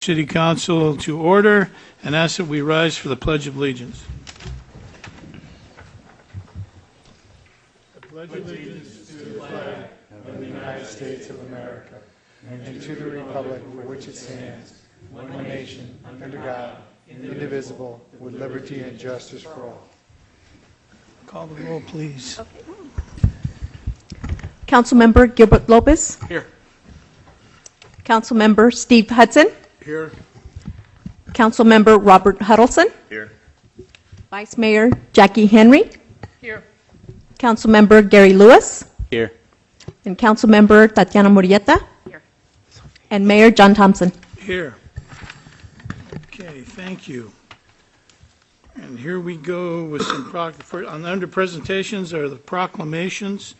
City Council to order and ask that we rise for the Pledge of Allegiance. I pledge allegiance to the flag of the United States of America and to the republic for which it stands, one nation, under God, indivisible, with liberty and justice for all. Call the roll, please. Councilmember Gilbert Lopez. Here. Councilmember Steve Hudson. Here. Councilmember Robert Huddleston. Here. Vice Mayor Jackie Henry. Here. Councilmember Gary Lewis. Here. And Councilmember Tatiana Murrieta. Here. And Mayor John Thompson. Here. Okay, thank you. And here we go with some under presentations are the proclamations.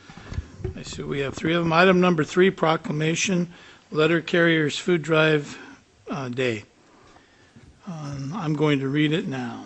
I see we have three of them. Item number 3, proclamation, Letter Carriers Food Drive Day. I'm going to read it now.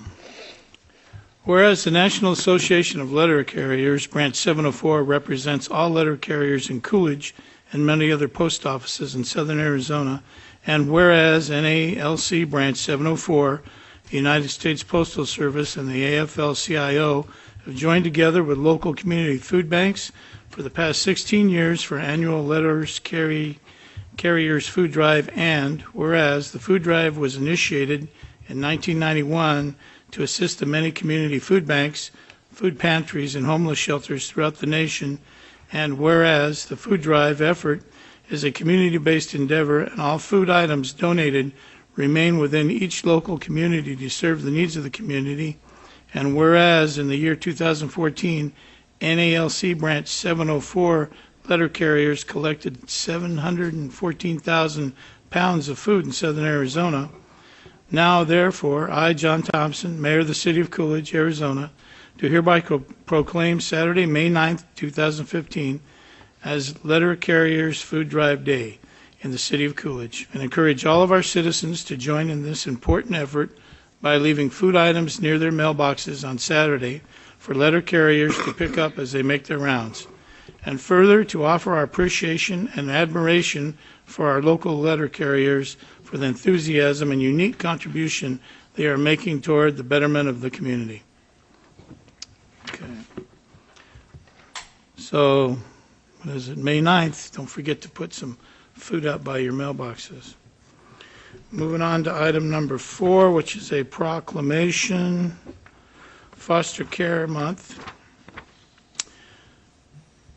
Whereas the National Association of Letter Carriers, Branch 704, represents all letter carriers in Coolidge and many other post offices in southern Arizona, and whereas NALC Branch 704, the United States Postal Service, and the AFL-CIO have joined together with local community food banks for the past 16 years for annual Letters Carriers Food Drive, and whereas the food drive was initiated in 1991 to assist the many community food banks, food pantries, and homeless shelters throughout the nation, and whereas the food drive effort is a community-based endeavor and all food items donated remain within each local community to serve the needs of the community, and whereas in the year 2014, NALC Branch 704 letter carriers collected 714,000 pounds of food in southern Arizona. Now, therefore, I, John Thompson, Mayor of the City of Coolidge, Arizona, do hereby proclaim Saturday, May 9th, 2015, as Letter Carriers Food Drive Day in the City of Coolidge, and encourage all of our citizens to join in this important effort by leaving food items near their mailboxes on Saturday for letter carriers to pick up as they make their rounds, and further to offer our appreciation and admiration for our local letter carriers for the enthusiasm and unique contribution they are making toward the betterment of the community. Okay. So, what is it, May 9th, don't forget to put some food out by your mailboxes. Moving on to item number 4, which is a proclamation, Foster Care Month.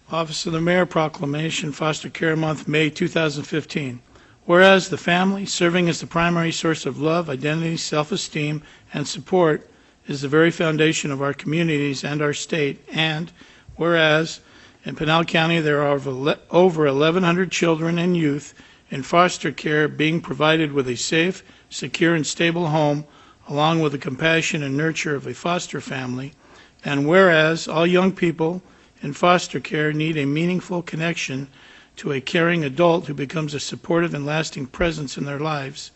Office of the Mayor proclamation, Foster Care Month, May 2015. Whereas the family, serving as the primary source of love, identity, self-esteem, and support, is the very foundation of our communities and our state, and whereas in Pinal County there are over 1,100 children and youth in foster care being provided with a safe, secure, and stable home, along with the compassion and nurture of a foster family, and whereas all young people in foster care need a meaningful connection to a caring adult who becomes a supportive and lasting presence in their lives,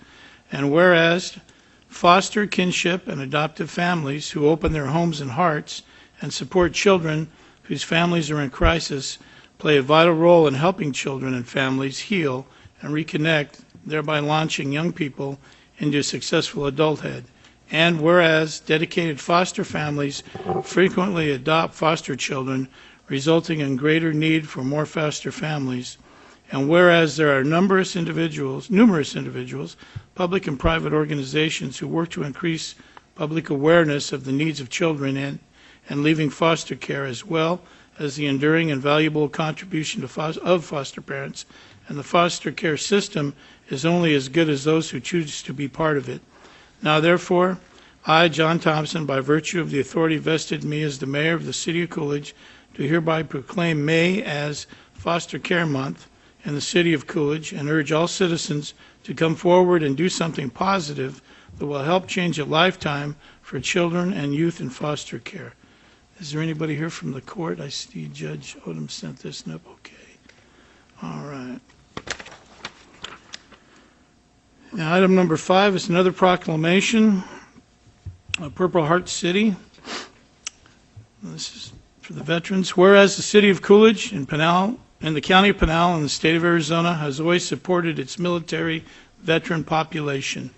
and whereas foster, kinship, and adoptive families who open their homes and hearts and support children whose families are in crisis play a vital role in helping children and families heal and reconnect, thereby launching young people into successful adulthood. And whereas dedicated foster families frequently adopt foster children, resulting in greater need for more foster families, and whereas there are numerous individuals, public and private organizations who work to increase public awareness of the needs of children and leaving foster care, as well as the enduring and valuable contribution of foster parents, and the foster care system is only as good as those who choose to be part of it. Now, therefore, I, John Thompson, by virtue of the authority vested in me as the Mayor of the City of Coolidge, do hereby proclaim May as Foster Care Month in the City of Coolidge and urge all citizens to come forward and do something positive that will help change a lifetime for children and youth in foster care. Is there anybody here from the court? I see Judge Odom sent this up. Okay. All right. Now, item number 5 is another proclamation, Purple Heart City. This is for the veterans. Whereas the City of Coolidge in the County of Pinal and the State of Arizona has always supported its military veteran population.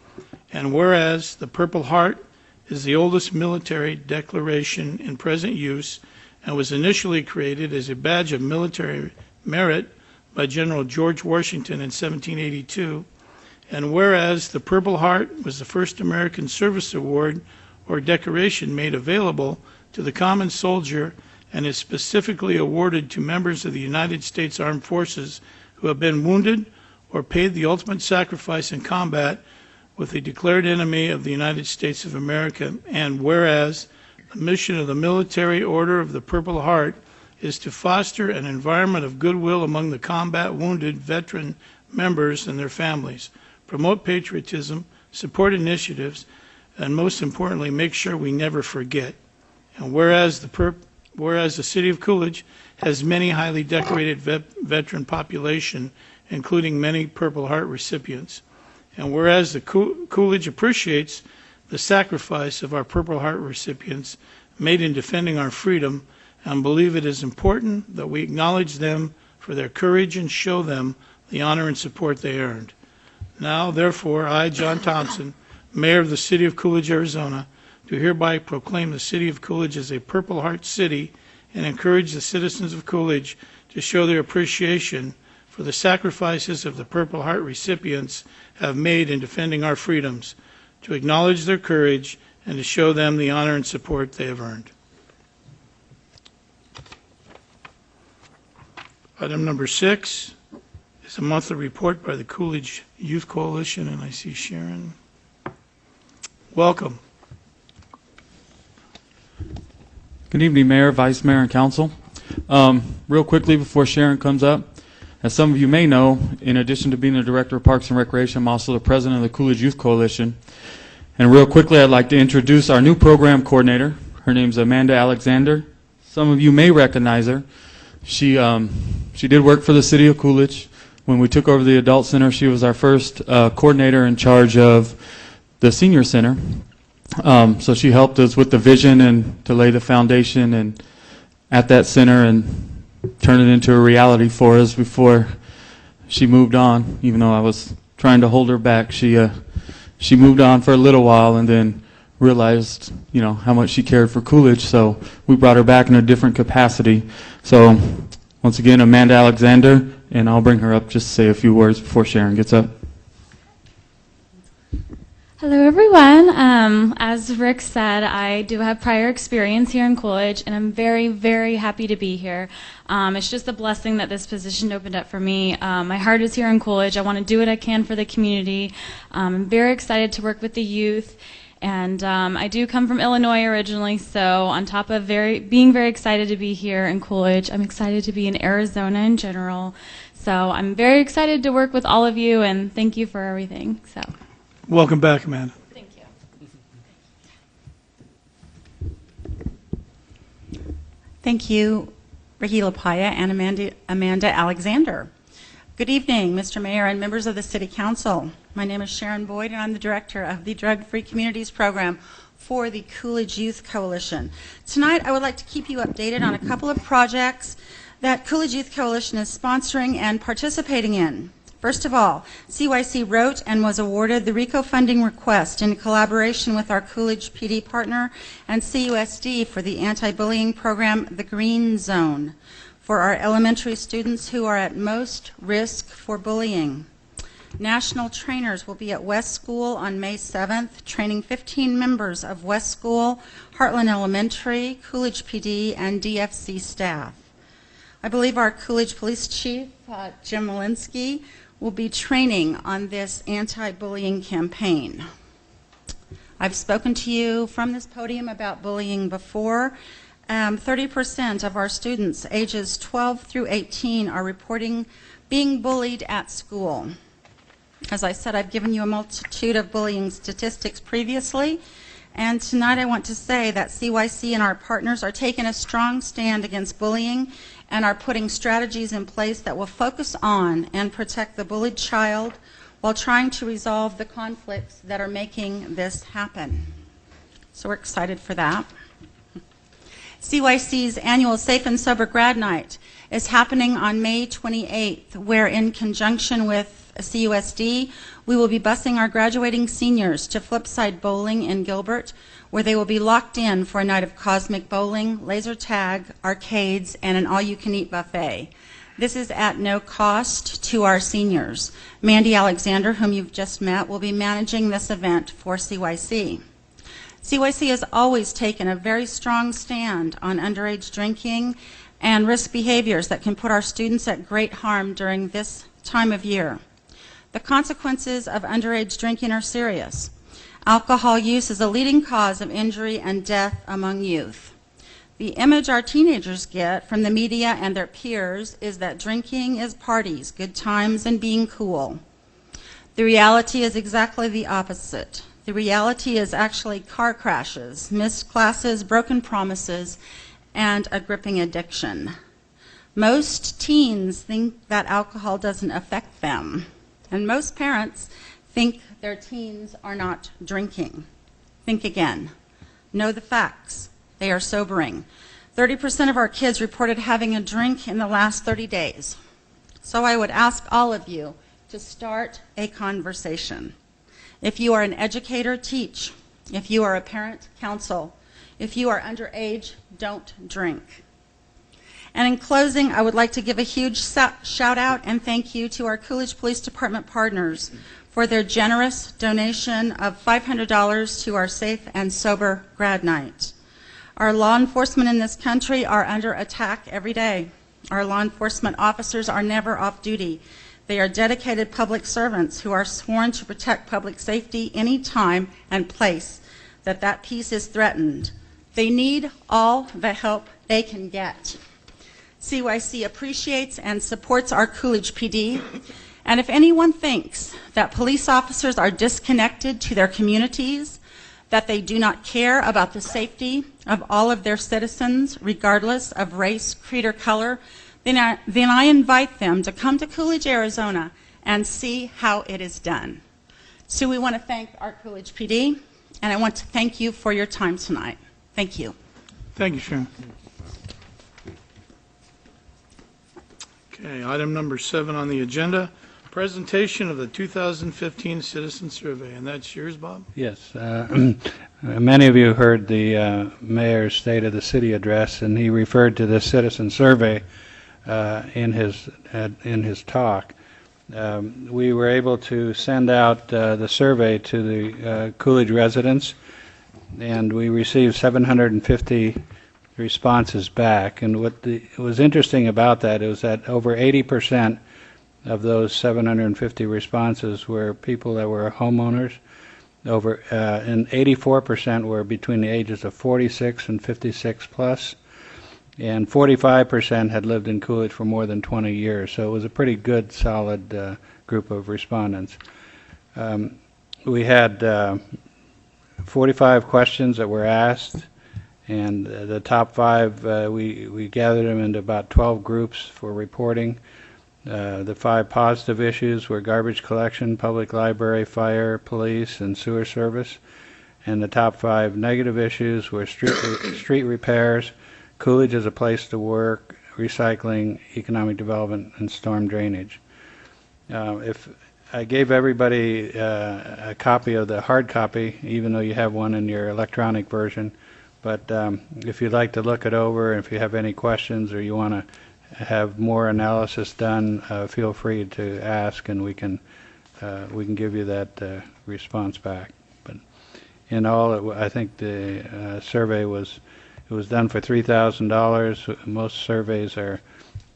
And whereas the Purple Heart is the oldest military declaration in present use and was initially created as a badge of military merit by General George Washington in 1782, and whereas the Purple Heart was the first American Service Award or decoration made available to the common soldier and is specifically awarded to members of the United States Armed Forces who have been wounded or paid the ultimate sacrifice in combat with the declared enemy of the United States of America, and whereas the mission of the Military Order of the Purple Heart is to foster an environment of goodwill among the combat wounded veteran members and their families, promote patriotism, support initiatives, and most importantly, make sure we never forget. And whereas the City of Coolidge has many highly decorated veteran population, including many Purple Heart recipients, and whereas the Coolidge appreciates the sacrifice of our Purple Heart recipients made in defending our freedom, and believe it is important that we acknowledge them for their courage and show them the honor and support they earned. Now, therefore, I, John Thompson, Mayor of the City of Coolidge, Arizona, do hereby proclaim the City of Coolidge as a Purple Heart City and encourage the citizens of Coolidge to show their appreciation for the sacrifices of the Purple Heart recipients have made in defending our freedoms, to acknowledge their courage, and to show them the honor and support they have earned. Item number 6 is a monthly report by the Coolidge Youth Coalition, and I see Sharon. Welcome. Good evening, Mayor, Vice Mayor, and Council. Real quickly before Sharon comes up, as some of you may know, in addition to being the Director of Parks and Recreation, I'm also the President of the Coolidge Youth Coalition. And real quickly, I'd like to introduce our new program coordinator. Her name's Amanda Alexander. Some of you may recognize her. She did work for the City of Coolidge. When we took over the Adult Center, she was our first coordinator in charge of the Senior Center. So she helped us with the vision and to lay the foundation and at that center and turn it into a reality for us before she moved on. Even though I was trying to hold her back, she moved on for a little while and then realized, how much she cared for Coolidge. So we brought her back in a different capacity. So once again, Amanda Alexander, and I'll bring her up just to say a few words before Sharon gets up. Hello, everyone. As Rick said, I do have prior experience here in Coolidge, and I'm very, very happy to be here. It's just a blessing that this position opened up for me. My heart is here in Coolidge. I want to do what I can for the community. I'm very excited to work with the youth, and I do come from Illinois originally, so on top of being very excited to be here in Coolidge, I'm excited to be in Arizona in general. So I'm very excited to work with all of you, and thank you for everything. So. Welcome back, Amanda. Thank you. Thank you, Ricky LaPaya and Amanda Alexander. Good evening, Mr. Mayor and members of the City Council. My name is Sharon Boyd, and I'm the Director of the Drug-Free Communities Program for the Coolidge Youth Coalition. Tonight, I would like to keep you updated on a couple of projects that Coolidge Youth Coalition is sponsoring and participating in. First of all, CYC wrote and was awarded the RICO funding request in collaboration with our Coolidge PD partner and CUSD for the anti-bullying program, The Green Zone, for our elementary students who are at most risk for bullying. National trainers will be at West School on May 7th, training 15 members of West School, Heartland Elementary, Coolidge PD, and DFC staff. I believe our Coolidge Police Chief, Jim Malinsky, will be training on this anti-bullying campaign. I've spoken to you from this podium about bullying before. 30% of our students ages 12 through 18 are reporting being bullied at school. As I said, I've given you a multitude of bullying statistics previously, and tonight I want to say that CYC and our partners are taking a strong stand against bullying and are putting strategies in place that will focus on and protect the bullied child while trying to resolve the conflicts that are making this happen. So we're excited for that. CYC's annual Safe and Sober Grad Night is happening on May 28th, where in conjunction with CUSD, we will be busing our graduating seniors to Flipside Bowling in Gilbert, where they will be locked in for a night of cosmic bowling, laser tag, arcades, and an all-you-can-eat buffet. This is at no cost to our seniors. Mandy Alexander, whom you've just met, will be managing this event for CYC. CYC has always taken a very strong stand on underage drinking and risk behaviors that can put our students at great harm during this time of year. The consequences of underage drinking are serious. Alcohol use is a leading cause of injury and death among youth. The image our teenagers get from the media and their peers is that drinking is parties, good times, and being cool. The reality is exactly the opposite. The reality is actually car crashes, missed classes, broken promises, and a gripping addiction. Most teens think that alcohol doesn't affect them, and most parents think their teens are not drinking. Think again. Know the facts. They are sobering. 30% of our kids reported having a drink in the last 30 days. So I would ask all of you to start a conversation. If you are an educator, teach. If you are a parent, counsel. If you are underage, don't drink. And in closing, I would like to give a huge shout out and thank you to our Coolidge Police Department partners for their generous donation of $500 to our Safe and Sober Grad Night. Our law enforcement in this country are under attack every day. Our law enforcement officers are never off duty. They are dedicated public servants who are sworn to protect public safety any time and place that peace is threatened. They need all the help they can get. CYC appreciates and supports our Coolidge PD, and if anyone thinks that police officers are disconnected to their communities, that they do not care about the safety of all of their citizens, regardless of race, creed, or color, then I invite them to come to Coolidge, Arizona, and see how it is done. So we want to thank our Coolidge PD, and I want to thank you for your time tonight. Thank you. Thank you, Sharon. Okay, item number 7 on the agenda, presentation of the 2015 Citizen Survey, and that's yours, Bob? Yes. Many of you heard the mayor's State of the City address, and he referred to the citizen survey in his talk. We were able to send out the survey to the Coolidge residents, and we received 750 responses back. And what was interesting about that is that over 80% of those 750 responses were people that were homeowners, and 84% were between the ages of 46 and 56 plus, and 45% had lived in Coolidge for more than 20 years. So it was a pretty good, solid group of respondents. We had 45 questions that were asked, and the top 5, we gathered them into about 12 groups for reporting. The 5 positive issues were garbage collection, public library, fire, police, and sewer service. And the top 5 negative issues were street repairs, Coolidge as a place to work, recycling, economic development, and storm drainage. If I gave everybody a copy of the hard copy, even though you have one in your electronic version, but if you'd like to look it over, if you have any questions or you want to have more analysis done, feel free to ask, and we can give you that response back. But in all, I think the survey was done for $3,000. Most surveys are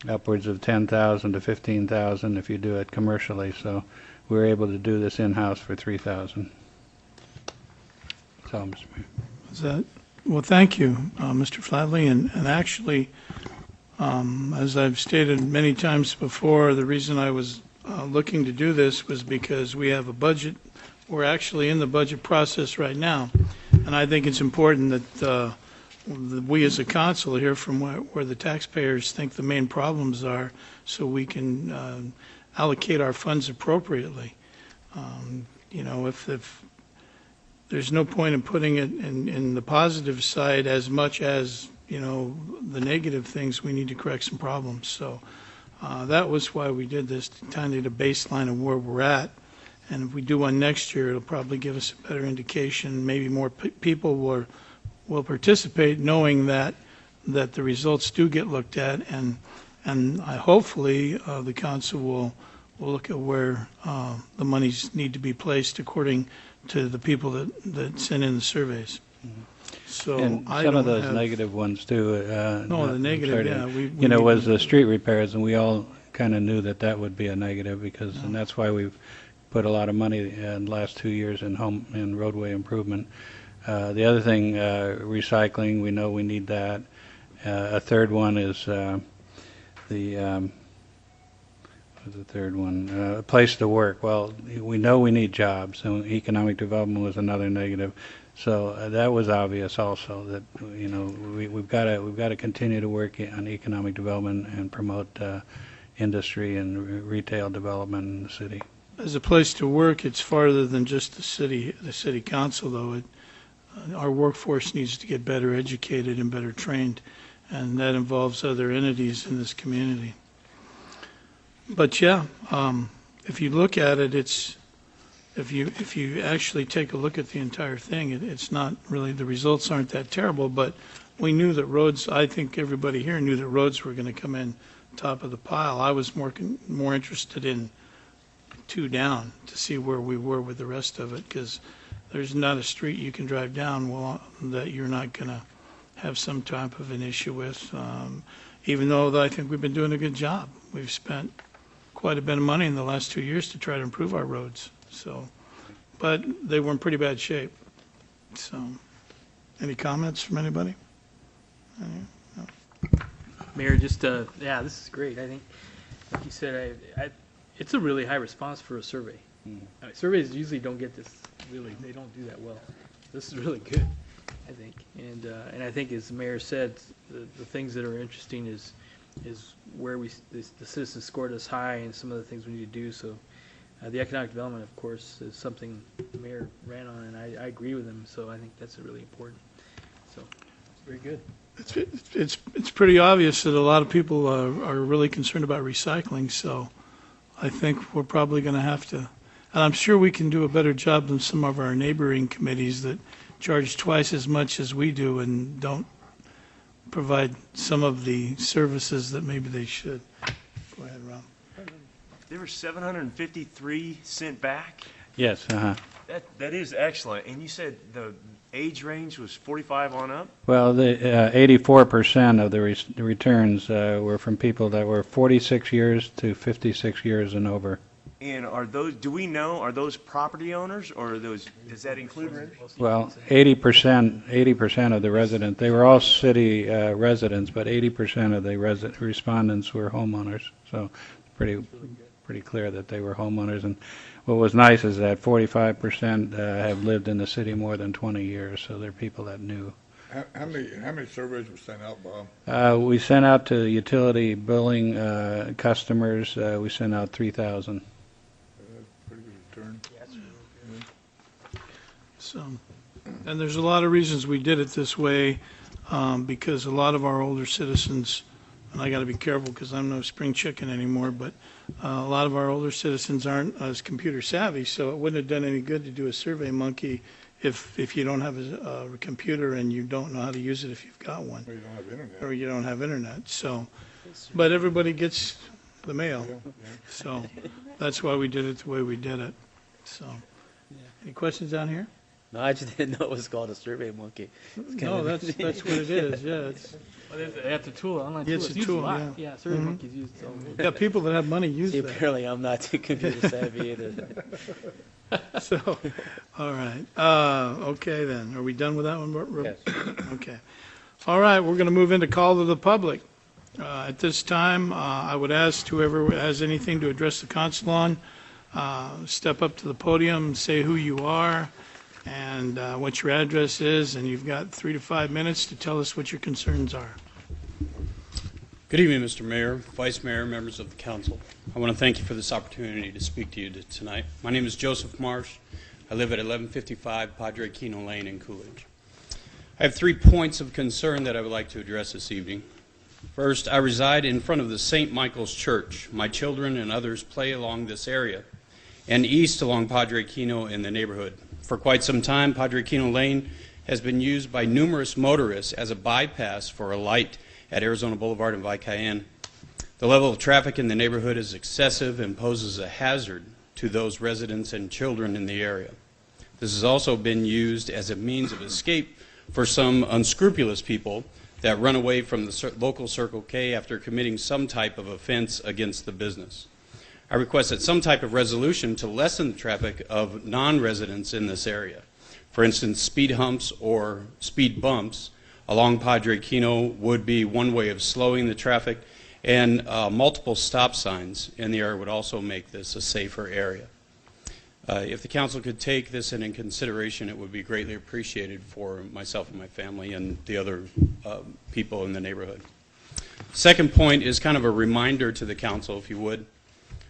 upwards of $10,000 to $15,000 if you do it commercially. So we were able to do this in-house for $3,000. So, Mr. Mayor. Is that? Well, thank you, Mr. Flatley. And actually, as I've stated many times before, the reason I was looking to do this was because we have a budget. We're actually in the budget process right now, and I think it's important that we as a council hear from where the taxpayers think the main problems are, so we can allocate our funds appropriately. You know, if there's no point in putting it in the positive side as much as, you know, the negative things, we need to correct some problems. So That was why we did this, to kind of get a baseline of where we're at. And if we do one next year, it'll probably give us a better indication. Maybe more people will participate, knowing that the results do get looked at, and hopefully the council will look at where the monies need to be placed according to the people that send in the surveys. So And I some don't of those have- negative ones too. No, the I'm negative, sorry to- yeah, we You know, need was to- the street repairs, and we all kind of knew that that would be a negative because, and that's why we've put a lot of money in the last 2 years in roadway improvement. The other thing, recycling, we know we need that. A third one is what's the third one? A place to work. Well, we know we need jobs, and economic development was another negative. So that was obvious also that we've got to continue to work on economic development and promote industry and retail development in the city. As a place to work, it's farther than just the city council, though. Our workforce needs to get better educated and better trained, and that involves other entities in this community. But yeah, if you look at it, if you actually take a look at the entire thing, it's not really, the results aren't that terrible, but we knew that roads, I think everybody here knew that roads were going to come in top of the pile. I was more interested in 2 down to see where we were with the rest of it, because there's not a street you can drive down that you're not going to have some type of an issue with, even though I think we've been doing a good job. We've spent quite a bit of money in the last 2 years to try to improve our roads. So, but they were in pretty bad shape. So, any comments from anybody? Mayor, just yeah, this is great. I think, like you said, it's a really high response for a survey. I mean, surveys usually don't get this. Really, they don't do that well. This is really good, I think. And I think, as the mayor said, the things that are interesting is where the citizens scored us high and some of the things we need to do. So. The economic development, of course, is something the mayor ran on, and I agree with him. So I think that's really important. So it's very good. It's pretty obvious that a lot of people are really concerned about recycling. So I think we're probably going to have to, and I'm sure we can do a better job than some of our neighboring committees that charge twice as much as we do and don't provide some of the services that maybe they should. Go ahead, Rob. There were 753 sent back. Yes, That is excellent. And you said the age range was 45 on up? Well, the 84% of the returns were from people that were 46 years to 56 years and over. And are those, do we know, are those property owners, or are those, does that include renters? Well, 80% of the residents, they were all city residents, but 80% of the respondents were homeowners. So pretty clear that they were homeowners. And what was nice is that 45% have lived in the city more than 20 years, so they're people that knew. How many surveys were sent out, Bob? We sent out to utility billing customers, we sent out 3,000. Pretty good return. So, and there's a lot of reasons we did it this way, because a lot of our older citizens, and I got to be careful because I'm no spring chicken anymore, but a lot of our older citizens aren't as computer savvy, so it wouldn't have done any good to do a Survey Monkey if you don't have a computer and you don't know how to use it if you've got one. Or you don't have internet. Or you don't have internet. So, but everybody gets the mail, so that's why we did it the way we did it. So, any questions down here? No, I just didn't know it was called a Survey Monkey. No, that's what it is. Yeah, That's a tool, online tool. It's a used tool, lot. yeah. Yeah, Survey Monkey's used so much. yeah. People that have money use See, that. apparently I'm not too computer savvy either. So, all right. Okay then. Are we done with that one? Yes. Okay. All right. We're going to move into call to the public. At this time, I would ask whoever has anything to address the council on, step up to the podium, say who you are, and what your address is, and you've got 3 to 5 minutes to tell us what your concerns are. Good evening, Mr. Mayor, Vice Mayor, members of the council. I want to thank you for this opportunity to speak to you tonight. My name is Joseph Marsh. I live at 1155 Padre Kino Lane in Coolidge. I have 3 points of concern that I would like to address this evening. First, I reside in front of the St. Michael's Church. My children and others play along this area and east along Padre Quino in the neighborhood. For quite some time, Padre Quino Lane has been used by numerous motorists as a bypass for a light at Arizona Boulevard and Cayenne. The level of traffic in the neighborhood is excessive and poses a hazard to those residents and children in the area. This has also been used as a means of escape for some unscrupulous people that run away from the local Circle K after committing some type of offense against the business. I request that some type of resolution to lessen the traffic of non-residents in this area. For instance, speed humps or speed bumps along Padre Quino would be one way of slowing the traffic, and multiple stop signs in the area would also make this a safer area. If the council could take this into consideration, it would be greatly appreciated for myself and my family and the other people in the neighborhood. Second point is kind of a reminder to the council, if you would.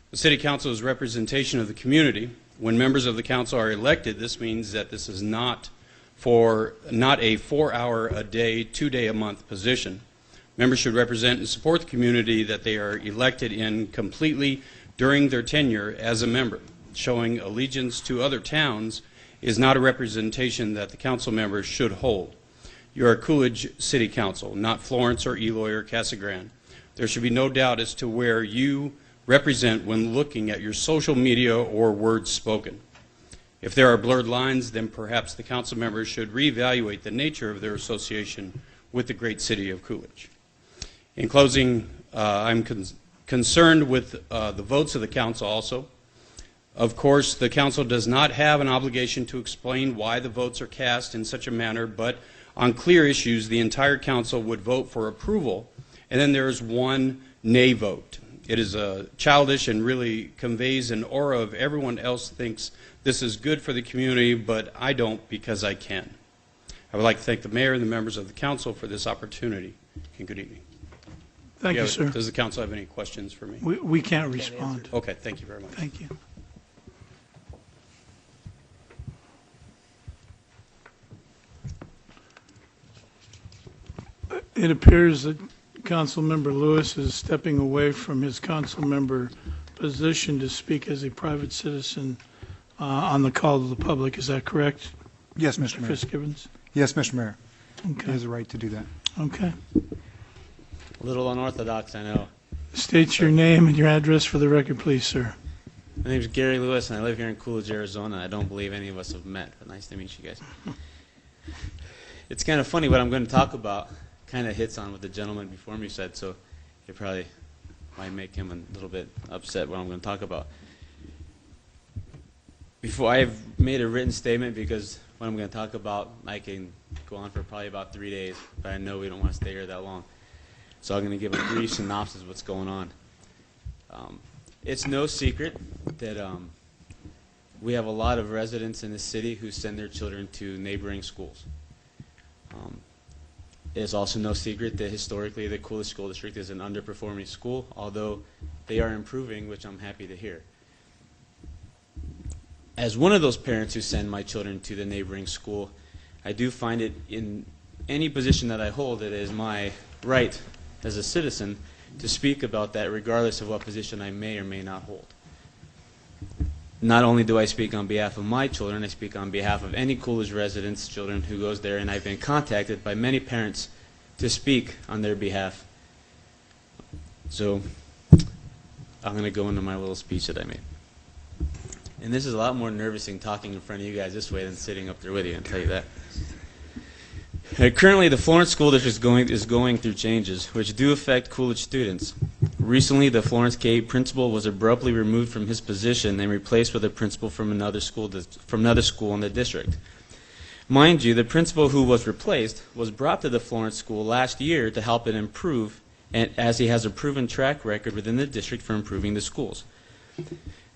The City Council is representation of the community. When members of the council are elected, this means that this is not a 4-hour-a-day, 2-day-a-month position. Members should represent and support the community that they are elected in completely during their tenure as a member. Showing allegiance to other towns is not a representation that the council members should hold. You are Coolidge City Council, not Florence or Eloy or Casa Grande. There should be no doubt as to where you represent when looking at your social media or words spoken. If there are blurred lines, then perhaps the council members should reevaluate the nature of their association with the great city of Coolidge. In closing, I'm concerned with the votes of the council also. Of course, the council does not have an obligation to explain why the votes are cast in such a manner, but on clear issues, the entire council would vote for approval, and then there is one nay vote. It is childish and really conveys an aura of everyone else thinks this is good for the community, but I don't because I can. I would like to thank the mayor and the members of the council for this opportunity, and good evening. Thank you, sir. Does the council have any questions for me? We can't respond. Okay, thank you very much. Thank you. It appears that Councilmember Lewis is stepping away from his council member position to speak as a private citizen on the call to the public. Is that correct? Yes, Mr. Mayor. Fitzgibbons? Yes, Mr. Mayor. He Okay. has a right to do that. Okay. A little unorthodox, I know. State your name and your address for the record, please, sir. My name is Gary Lewis, and I live here in Coolidge, Arizona. I don't believe any of us have met, but nice to meet you guys. It's kind of funny what I'm going to talk about. Kind of hits on what the gentleman before me said, so it probably might make him a little bit upset what I'm going to talk about. Before I've made a written statement, because what I'm going to talk about, I can go on for probably about 3 days, but I know we don't want to stay here that long. So I'm going to give a brief synopsis of what's going on. It's no secret that we have a lot of residents in the city who send their children to neighboring schools. It is also no secret that historically the Coolidge School District is an underperforming school, although they are improving, which I'm happy to hear. As one of those parents who send my children to the neighboring school, I do find it in any position that I hold, it is my right as a citizen to speak about that regardless of what position I may or may not hold. Not only do I speak on behalf of my children, I speak on behalf of any Coolidge residents' children who goes there, and I've been contacted by many parents to speak on their behalf. So I'm going to go into my little speech that I made. And this is a lot more nervous talking in front of you guys this way than sitting up there with you, I'll tell you that. Currently, the Florence School District is going through changes which do affect Coolidge students. Recently, the Florence K principal was abruptly removed from his position and replaced with a principal from another school in the district. Mind you, the principal who was replaced was brought to the Florence School last year to help it improve, and as he has a proven track record within the district for improving the schools.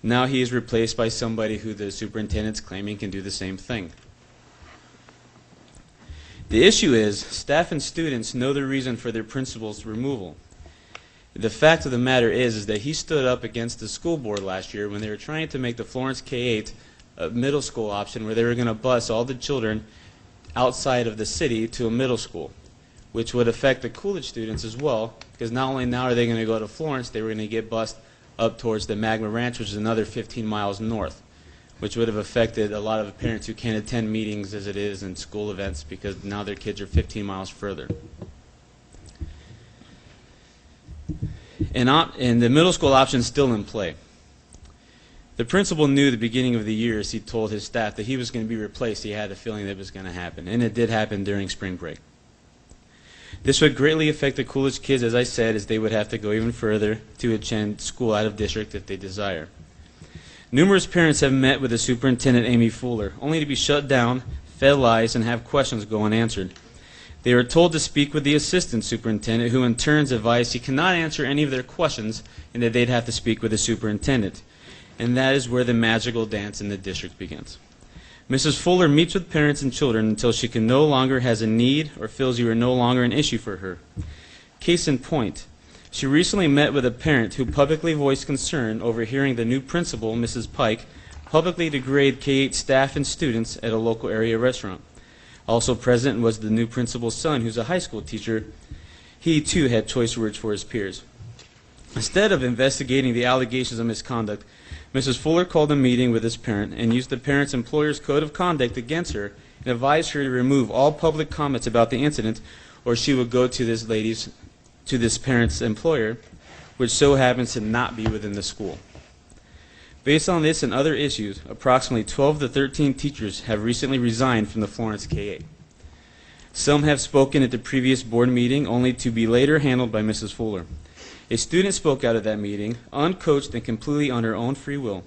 Now he is replaced by somebody who the superintendent's claiming can do the same thing. The issue is, staff and students know the reason for their principal's removal. The fact of the matter is that he stood up against the school board last year when they were trying to make the Florence K-8 a middle school option where they were going to bus all the children outside of the city to a middle school. which would affect the Coolidge students as well, because not only now are they going to go to Florence, they were going to get bused up towards the Magma Ranch, which is another 15 miles north, which would have affected a lot of parents who can't attend meetings as it is and school events because now their kids are 15 miles further. And the middle school option is still in play. The principal knew at the beginning of the year, as he told his staff, that he was going to be replaced. He had a feeling that it was going to happen, and it did happen during spring break. This would greatly affect the Coolidge kids, as I said, as they would have to go even further to attend school out of district if they desire. Numerous parents have met with the superintendent, Amy Fuller, only to be shut down, fed lies, and have questions go unanswered. They were told to speak with the assistant superintendent, who in turn advised he cannot answer any of their questions and that they'd have to speak with the superintendent. And that is where the magical dance in the district begins. Mrs. Fuller meets with parents and children until she can no longer has a need or feels you are no longer an issue for her. Case in point, she recently met with a parent who publicly voiced concern over hearing the new principal, Mrs. Pike, publicly degrade K-8 staff and students at a local area restaurant. Also present was the new principal's son, who's a high school teacher. He, too, had choice words for his peers. Instead of investigating the allegations of misconduct, Mrs. Fuller called a meeting with this parent and used the parent's employer's code of conduct against her and advised her to remove all public comments about the incident, or she would go to this parent's employer, which so happens to not be within the school. Based on this and other issues, approximately 12 to 13 teachers have recently resigned from the Florence K-8. Some have spoken at the previous board meeting, only to be later handled by Mrs. Fuller. A student spoke out of that meeting, uncoached and completely on her own free will.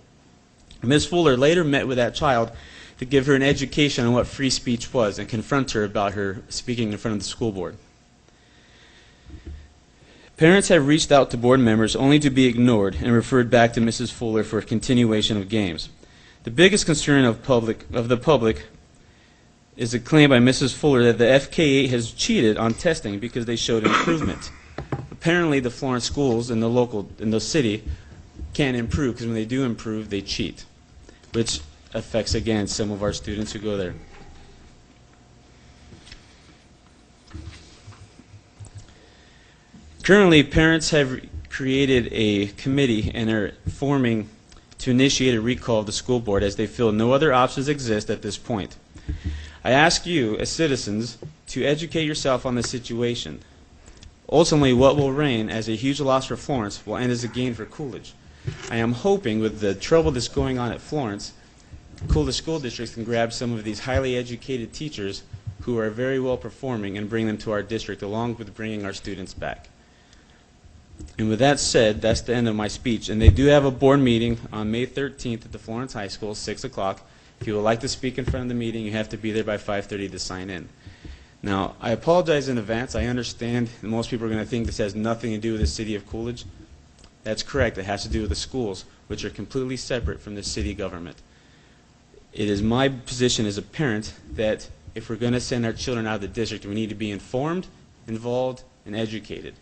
Ms. Fuller later met with that child to give her an education on what free speech was and confront her about her speaking in front of the school board. Parents have reached out to board members only to be ignored and referred back to Mrs. Fuller for a continuation of games. The biggest concern of the public is a claim by Mrs. Fuller that the FK8 has cheated on testing because they showed improvement. Apparently, the Florence schools in the city can't improve because when they do improve, they cheat, which affects, again, some of our students who go there. Currently, parents have created a committee and are forming to initiate a recall of the school board as they feel no other options exist at this point. I ask you, as citizens, to educate yourself on the situation. Ultimately, what will reign as a huge loss for Florence will end as a gain for Coolidge. I am hoping with the trouble that's going on at Florence, Coolidge School District can grab some of these highly educated teachers who are very well performing and bring them to our district along with bringing our students back. And with that said, that's the end of my speech. And they do have a board meeting on May 13th at the Florence High School, 6 o'clock. If you would like to speak in front of the meeting, you have to be there by 5:30 to sign in. Now, I apologize in advance. I understand that most people are going to think this has nothing to do with the city of Coolidge. That's correct. It has to do with the schools, which are completely separate from the city government. It is my position as a parent that if we're going to send our children out of the district, we need to be informed, involved, and educated.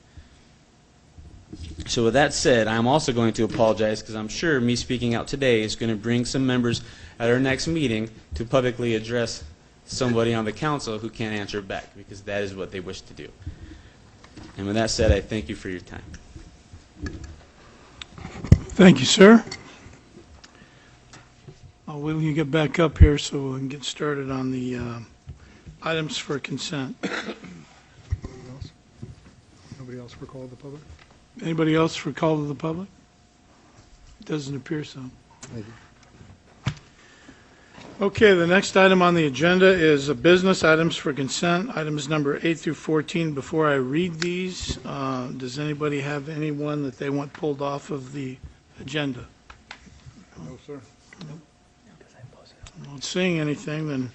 So with that said, I'm also going to apologize because I'm sure me speaking out today is going to bring some members at our next meeting to publicly address somebody on the council who can't answer back, because that is what they wish to do. And with that said, I thank you for your time. Thank you, sir. I'll wait till you get back up here so we can get started on the items for consent. Nobody else for call of the public? Anybody else for call to the public? It doesn't appear so. Maybe. Okay, the next item on the agenda is business items for consent, items number 8 through 14. Before I read these, does anybody have anyone that they want pulled off of the agenda? No, sir. I'm not seeing anything, then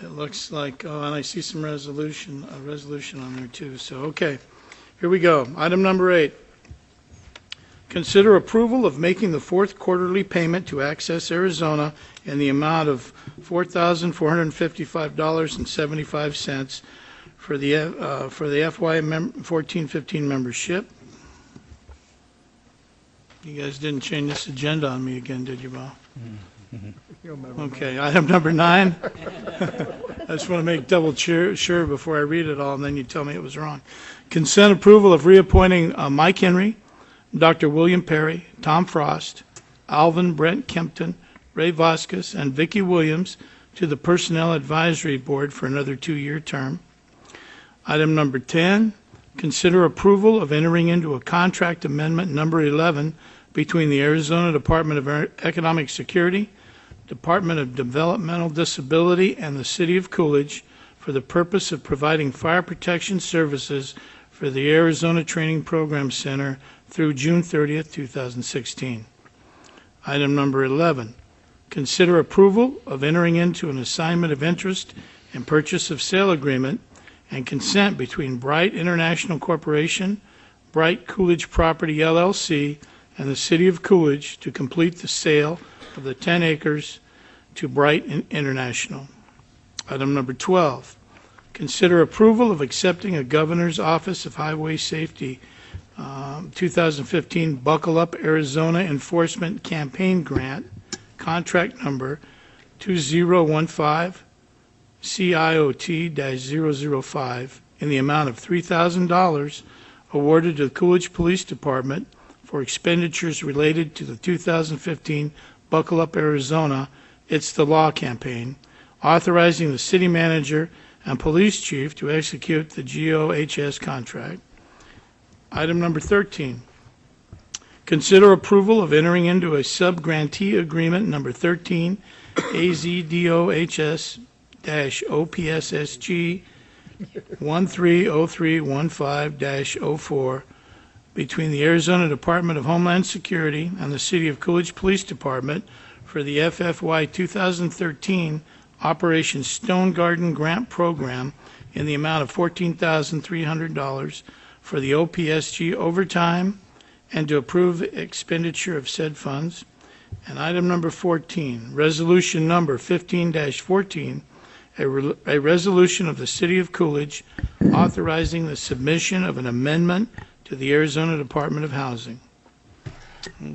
it looks like, oh, and I see some a resolution on there too. So, okay, here we go. Item number 8. Consider approval of making the fourth quarterly payment to Access Arizona in the amount of $4,455.75 for the FY 14-15 membership. You guys didn't change this agenda on me again, did you, Bob? Okay, item number 9. I just want to make double sure before I read it all, and then you tell me it was wrong. Consent approval of reappointing Mike Henry, Dr. William Perry, Tom Frost, Alvin Brent Kempton, Ray Vasquez, and Vicki Williams to the Personnel Advisory Board for another 2-year term. Item number 10, consider approval of entering into a contract amendment number 11 between the Arizona Department of Economic Security, Department of Developmental Disability, and the City of Coolidge for the purpose of providing fire protection services for the Arizona Training Program Center through June 30th, 2016. Item number 11, consider approval of entering into an assignment of interest and purchase of sale agreement and consent between Bright International Corporation, Bright Coolidge Property LLC, and the City of Coolidge to complete the sale of the 10 acres to Bright International. Item number 12, consider approval of accepting a Governor's Office of Highway Safety 2015 Buckle Up Arizona Enforcement Campaign Grant, contract number 2015 CIOT-005 in the amount of $3,000 awarded to the Coolidge Police Department for expenditures related to the 2015 Buckle Up Arizona It's the Law campaign, authorizing the city manager and police chief to execute the GOHS contract. Item number 13, consider approval of entering into a sub-grantee agreement number 13 AZDOHS-OPSSG 130315-04 between the Arizona Department of Homeland Security and the City of Coolidge Police Department for the FFY 2013 Operation Stone Garden Grant Program in the amount of $14,300 for the OPSG overtime and to approve expenditure of said funds. And item number 14, resolution number 15-14, a resolution of the City of Coolidge authorizing the submission of an amendment to the Arizona Department of Housing.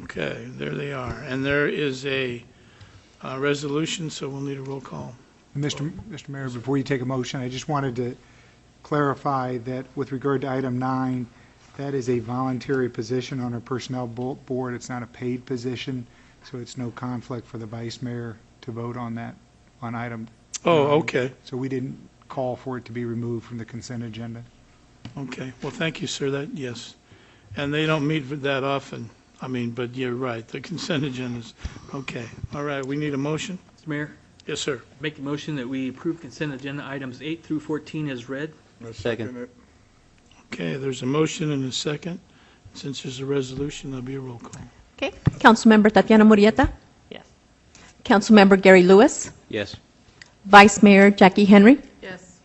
Okay, there they are. And there is a resolution, so we'll need a roll call. Mr. Mayor, before you take a motion, I just wanted to clarify that with regard to item 9, that is a voluntary position on our personnel board. It's not a paid position, so it's no conflict for the vice mayor to vote on that, on item 9. Okay. So we didn't call for it to be removed from the consent agenda. Okay, well, thank you, sir, that, yes. And they don't meet that often, but you're right, the consent agenda is, okay. All right, we need a motion? Mr. Mayor, Yes, sir. make a motion that we approve consent agenda items 8 through 14 as read. I second it. Okay, there's a motion and a second. Since there's a resolution, there'll be a roll call. Okay. Councilmember Tatiana Murrieta? Yes. Councilmember Gary Lewis? Yes. Vice Mayor Jackie Henry? Yes.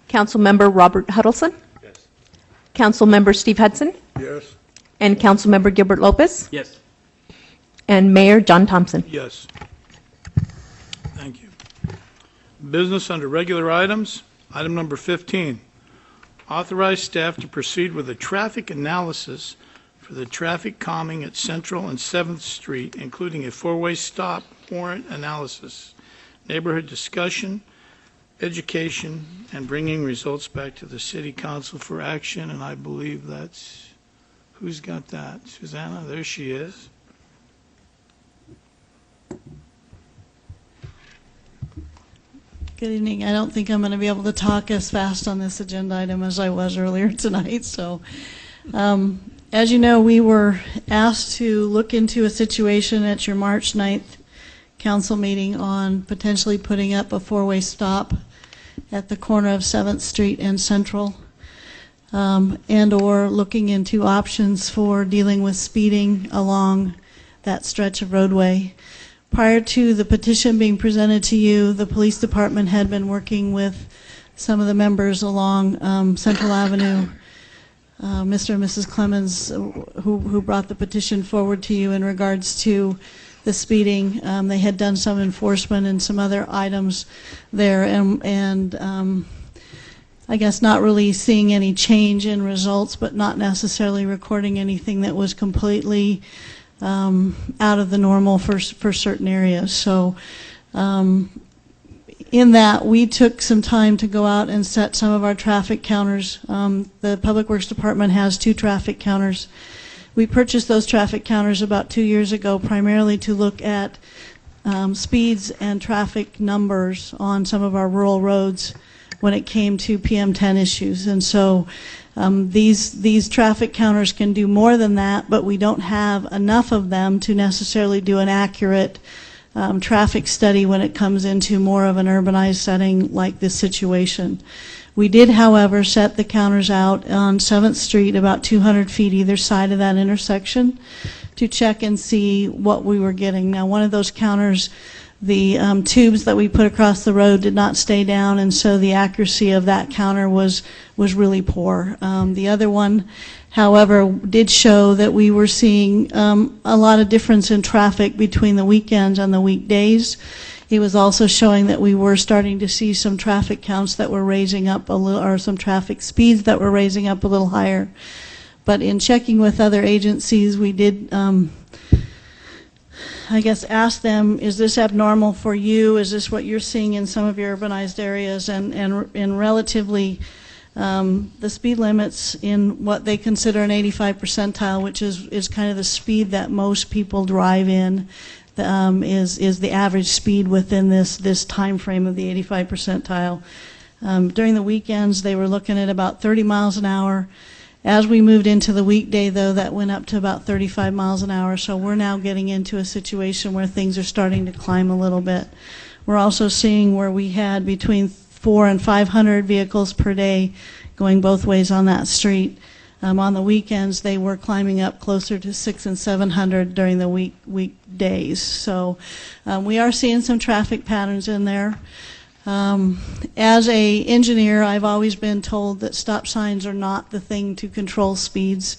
Councilmember Robert Huddleston? Yes. Councilmember Steve Hudson? Yes. And Councilmember Gilbert Lopez? Yes. And Mayor John Thompson? Yes. Thank you. Business under regular items. Item number 15, authorize staff to proceed with a traffic analysis for the traffic calming at Central and 7th Street, including a 4-way stop warrant analysis, neighborhood discussion, education, and bringing results back to the City Council for action. And I believe that's, who's got that? Susanna, there she is. Good evening. I don't think I'm going to be able to talk as fast on this agenda item as I was earlier tonight. So, as you know, we were asked to look into a situation at your March 9th council meeting on potentially putting up a 4-way stop at the corner of 7th Street and Central, and or looking into options for dealing with speeding along that stretch of roadway. Prior to the petition being presented to you, the police department had been working with some of the members along Central Avenue, Mr. and Mrs. Clemens, who brought the petition forward to you in regards to the speeding. They had done some enforcement and some other items there, and I guess not really seeing any change in results, but not necessarily recording anything that was completely out of the normal for certain areas. So in that, we took some time to go out and set some of our traffic counters. The Public Works Department has 2 traffic counters. We purchased those traffic counters about 2 years ago, primarily to look at speeds and traffic numbers on some of our rural roads when it came to PM10 issues. And so these traffic counters can do more than that, but we don't have enough of them to necessarily do an accurate traffic study when it comes into more of an urbanized setting like this situation. We did, however, set the counters out on 7th Street about 200 feet either side of that intersection to check and see what we were getting. Now, one of those counters, the tubes that we put across the road did not stay down, and so the accuracy of that counter was really poor. The other one, however, did show that we were seeing a lot of difference in traffic between the weekends and the weekdays. It was also showing that we were starting to see some traffic counts that were raising up a little, or some traffic speeds that were raising up a little higher. But in checking with other agencies, we did, I guess, ask them, is this abnormal for you? Is this what you're seeing in some of your urbanized areas? And relatively, the speed limits in what they consider an 85 percentile, which is kind of the speed that most people drive in, is the average speed within this time frame of the 85 percentile. During the weekends, they were looking at about 30 miles an hour. As we moved into the weekday, though, that went up to about 35 miles an hour. So we're now getting into a situation where things are starting to climb a little bit. We're also seeing where we had between 400 and 500 vehicles per day going both ways on that street. On the weekends, they were climbing up closer to 600 and 700 during the weekdays. So we are seeing some traffic patterns in there. As a engineer, I've always been told that stop signs are not the thing to control speeds.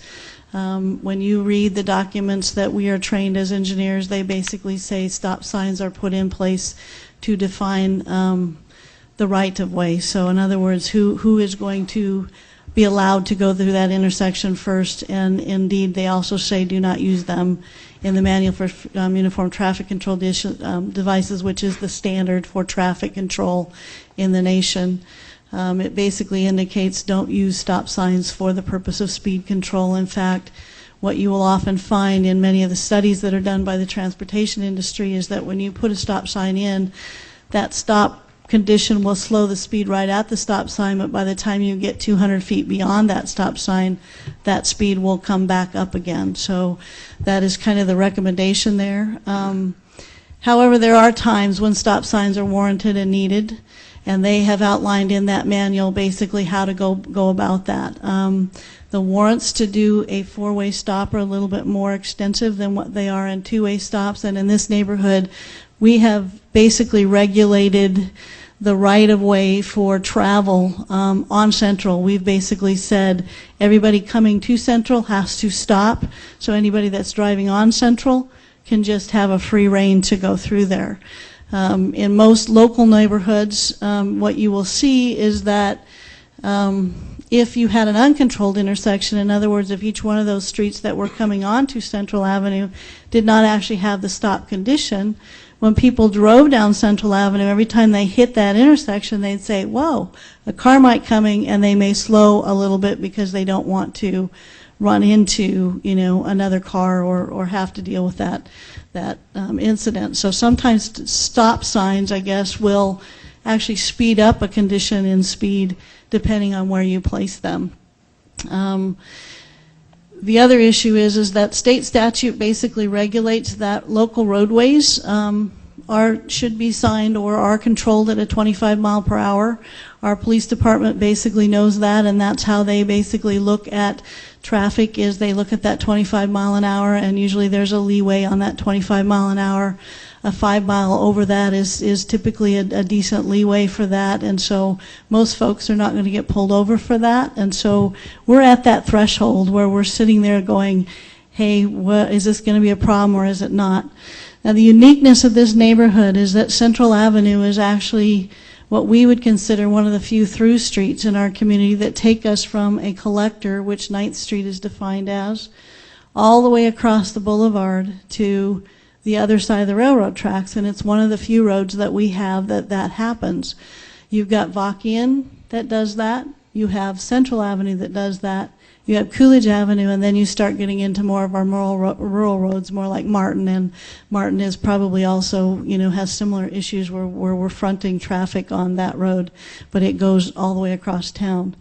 When you read the documents that we are trained as engineers, they basically say stop signs are put in place to define the right of way. So in other words, who is going to be allowed to go through that intersection first, and indeed they also say do not use them in the manual for uniform traffic control devices, which is the standard for traffic control in the nation. It basically indicates don't use stop signs for the purpose of speed control. In fact, what you will often find in many of the studies that are done by the transportation industry is that when you put a stop sign in, that stop condition will slow the speed right at the stop sign, but by the time you get 200 feet beyond that stop sign, that speed will come back up again. So that is kind of the recommendation there. However, there are times when stop signs are warranted and needed, and they have outlined in that manual basically how to go about that. The warrants to do a 4-way stop are a little bit more extensive than what they are in 2-way stops, and in this neighborhood, we have basically regulated the right-of-way for travel on Central. We've basically said everybody coming to Central has to stop, so anybody that's driving on Central can just have a free rein to go through there. In most local neighborhoods, what you will see is that if you had an uncontrolled intersection, in other words, if each one of those streets that were coming onto Central Avenue did not actually have the stop condition, when people drove down Central Avenue, every time they hit that intersection, they'd say, whoa, a car might coming, and they may slow a little bit because they don't want to run into, another car or have to deal with that incident. So sometimes stop signs, I guess, will actually speed up a condition in speed depending on where you place them. The other issue is that state statute basically regulates that local roadways should be signed or are controlled at a 25 mile per hour. Our police department basically knows that, and that's how they basically look at traffic, is they look at that 25 mile an hour, and usually there's a leeway on that 25 mile an hour. A 5 mile over that is typically a decent leeway for that, and so most folks are not going to get pulled over for that. And so we're at that threshold where we're sitting there going, hey, is this going to be a problem or is it not? Now, the uniqueness of this neighborhood is that Central Avenue is actually what we would consider one of the few through streets in our community that take us from a collector, which 9th Street is defined as, all the way across the boulevard to the other side of the railroad tracks, and it's one of the few roads that we have that happens. You've got Vakian that does that. You have Central Avenue that does that. You have Coolidge Avenue, and then you start getting into more of our rural roads, more like Martin, and Martin is probably also, has similar issues where we're fronting traffic on that road, but it goes all the way across town.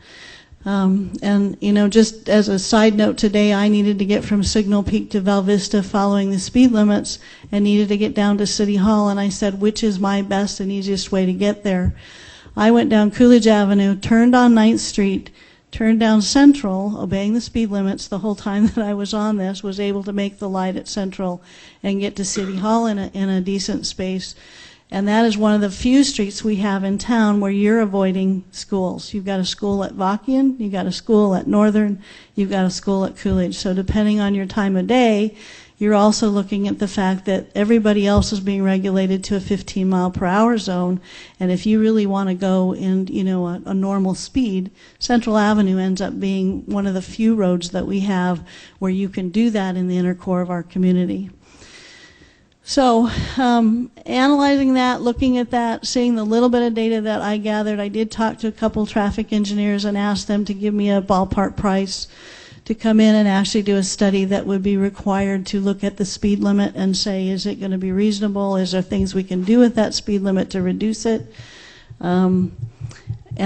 And just as a side note, today I needed to get from Signal Peak to Val Vista following the speed limits and needed to get down to City Hall, and I said, which is my best and easiest way to get there? I went down Coolidge Avenue, turned on 9th Street, turned down Central, obeying the speed limits the whole time that I was on this, was able to make the light at Central and get to City Hall in a decent space. And that is one of the few streets we have in town where you're avoiding schools. You've got a school at Vakian, you've got a school at Northern, you've got a school at Coolidge. So depending on your time of day, you're also looking at the fact that everybody else is being regulated to a 15-mile-per-hour zone, and if you really want to go in, a normal speed, Central Avenue ends up being one of the few roads that we have where you can do that in the inner core of our community. So, analyzing that, looking at that, seeing the little bit of data that I gathered, I did talk to a couple traffic engineers and ask them to give me a ballpark price to come in and actually do a study that would be required to look at the speed limit and say, is it going to be reasonable? Is there things we can do with that speed limit to reduce it? And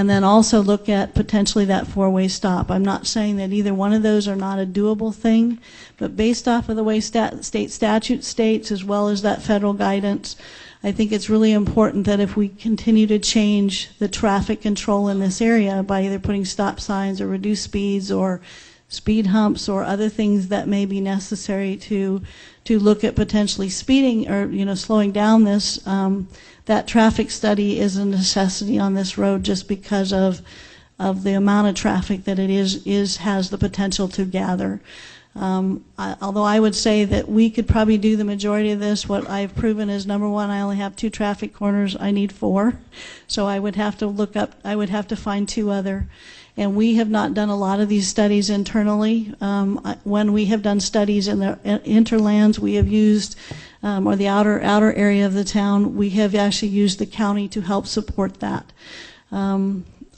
then also look at potentially that four-way stop. I'm not saying that either one of those are not a doable thing, but based off of the way state statute states as well as that federal guidance, I think it's really important that if we continue to change the traffic control in this area by either putting stop signs or reduced speeds or speed humps or other things that may be necessary to look at potentially speeding or slowing down this, that traffic study is a necessity on this road just because of the amount of traffic that it has the potential to gather. Although I would say that we could probably do the majority of this. What I've proven is, number one, I only have 2 traffic corners. I need 4. So I would have to find 2 other. And we have not done a lot of these studies internally. When we have done studies in the interlands, we have used, or the outer area of the town, we have actually used the county to help support that.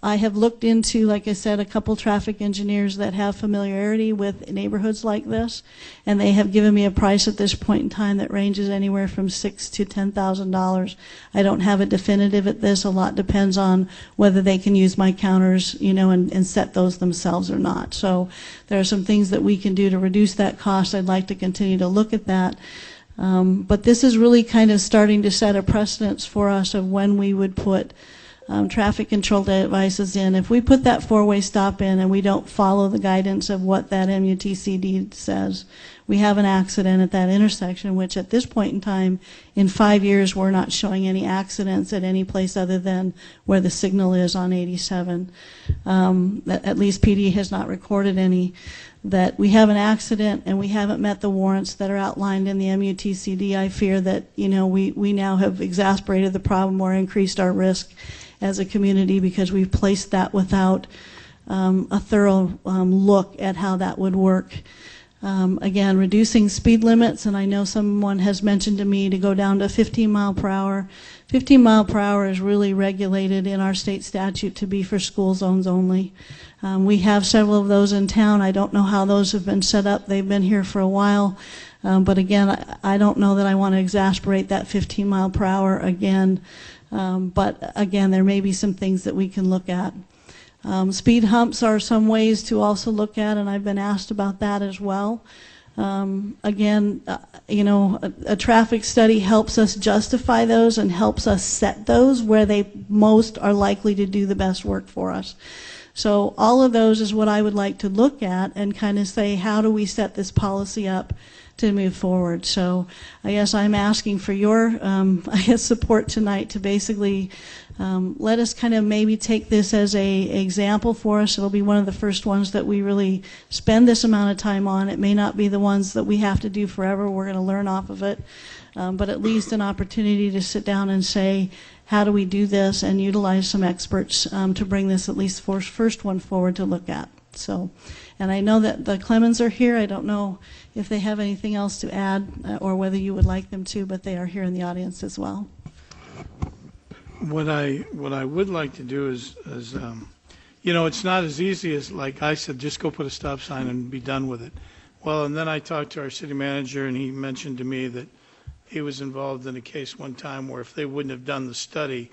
I have looked into, like I said, a couple traffic engineers that have familiarity with neighborhoods like this, and they have given me a price at this point in time that ranges anywhere from $6,000 to $10,000. I don't have a definitive at this. A lot depends on whether they can use my counters, and set those themselves or not. So there are some things that we can do to reduce that cost. I'd like to continue to look at that. But this is really kind of starting to set a precedence for us of when we would put traffic control devices in. If we put that 4-way stop in and we don't follow the guidance of what that MUTCD says, we have an accident at that intersection, which at this point in time, in 5 years, we're not showing any accidents at any place other than where the signal is on 87. At least PD has not recorded any. That we have an accident and we haven't met the warrants that are outlined in the MUTCD. I fear that we now have exacerbated the problem or increased our risk as a community because we've placed that without a thorough look at how that would work. Again, reducing speed limits, and I know someone has mentioned to me to go down to 15 mile per hour. 15 mile per hour is really regulated in our state statute to be for school zones only. We have several of those in town. I don't know how those have been set up. They've been here for a while. But again, I don't know that I want to exasperate that 15 mile per hour again. But again, there may be some things that we can look at. Speed humps are some ways to also look at, and I've been asked about that as well. Again, a traffic study helps us justify those and helps us set those where they most are likely to do the best work for us. So all of those is what I would like to look at and kind of say, how do we set this policy up to move forward? So I guess I'm asking for your support tonight to basically let us kind of maybe take this as a example for us. It'll be one of the first ones that we really spend this amount of time on. It may not be the ones that we have to do forever. We're going to learn off of it. But at least an opportunity to sit down and say, how do we do this, and utilize some experts to bring this at least first one forward to look at. So, and I know that the Clemens are here. I don't know if they have anything else to add or whether you would like them to, but they are here in the audience as well. What I would like to do is it's not as easy as, like I said, just go put a stop sign and be done with it. Well, and then I talked to our city manager, and he mentioned to me that he was involved in a case one time where if they wouldn't have done the study,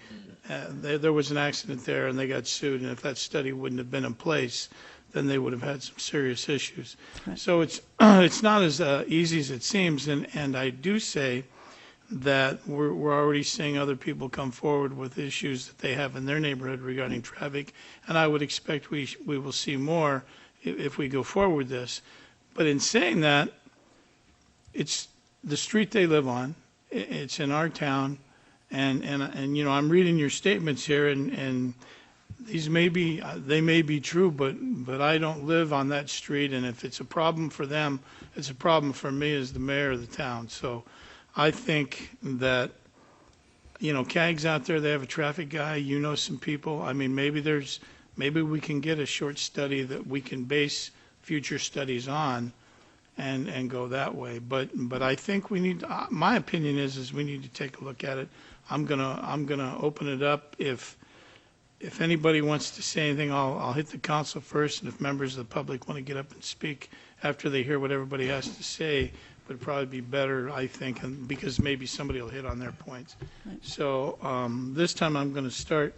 there was an accident there and they got sued, and if that study wouldn't have been in place, then they would have had some serious issues. Right. So it's not as easy as it seems, and I do say that we're already seeing other people come forward with issues that they have in their neighborhood regarding traffic, and I would expect we will see more if we go forward with this. But in saying that, it's the street they live on, it's in our town, and I'm reading your statements here, and these may be true, but I don't live on that street, and if it's a problem for them, it's a problem for me as the mayor of the town. So I think that, CAG's out there, they have a traffic guy, some people. I mean, maybe we can get a short study that we can base future studies on and go that way. But I think we need, my opinion is we need to take a look at it. I'm gonna open it up. If anybody wants to say anything, I'll hit the council first, and if members of the public want to get up and speak after they hear what everybody has to say, it would probably be better, I think, and because maybe somebody will hit on their points. Right. So this time I'm going to start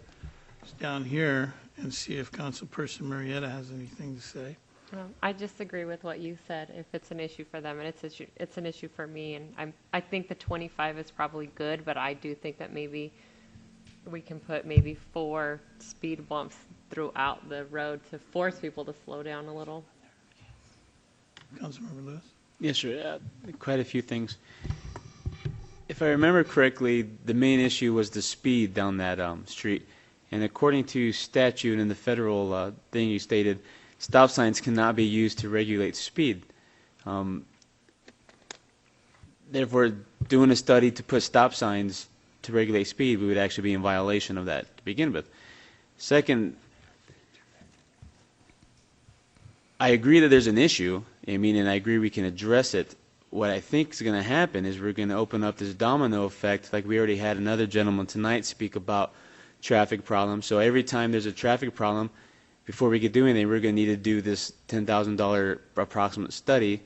down here and see if Councilperson Marietta has anything to say. I just agree with what you said. If it's an issue for them, and it's an issue for me, and I think the 25 is probably good, but I do think that maybe we can put maybe 4 speed bumps throughout the road to force people to slow down a little. Councilmember Lewis? Yes, sir. Quite a few things. If I remember correctly, the main issue was the speed down that street. And according to statute and the federal thing you stated, stop signs cannot be used to regulate speed. Therefore, doing a study to put stop signs to regulate speed, we would actually be in violation of that to begin with. Second, I agree that there's an issue, and I agree we can address it. What I think is going to happen is we're going to open up this domino effect, like we already had another gentleman tonight speak about traffic problems. So every time there's a traffic problem, before we get doing anything, we're going to need to do this $10,000 approximate study.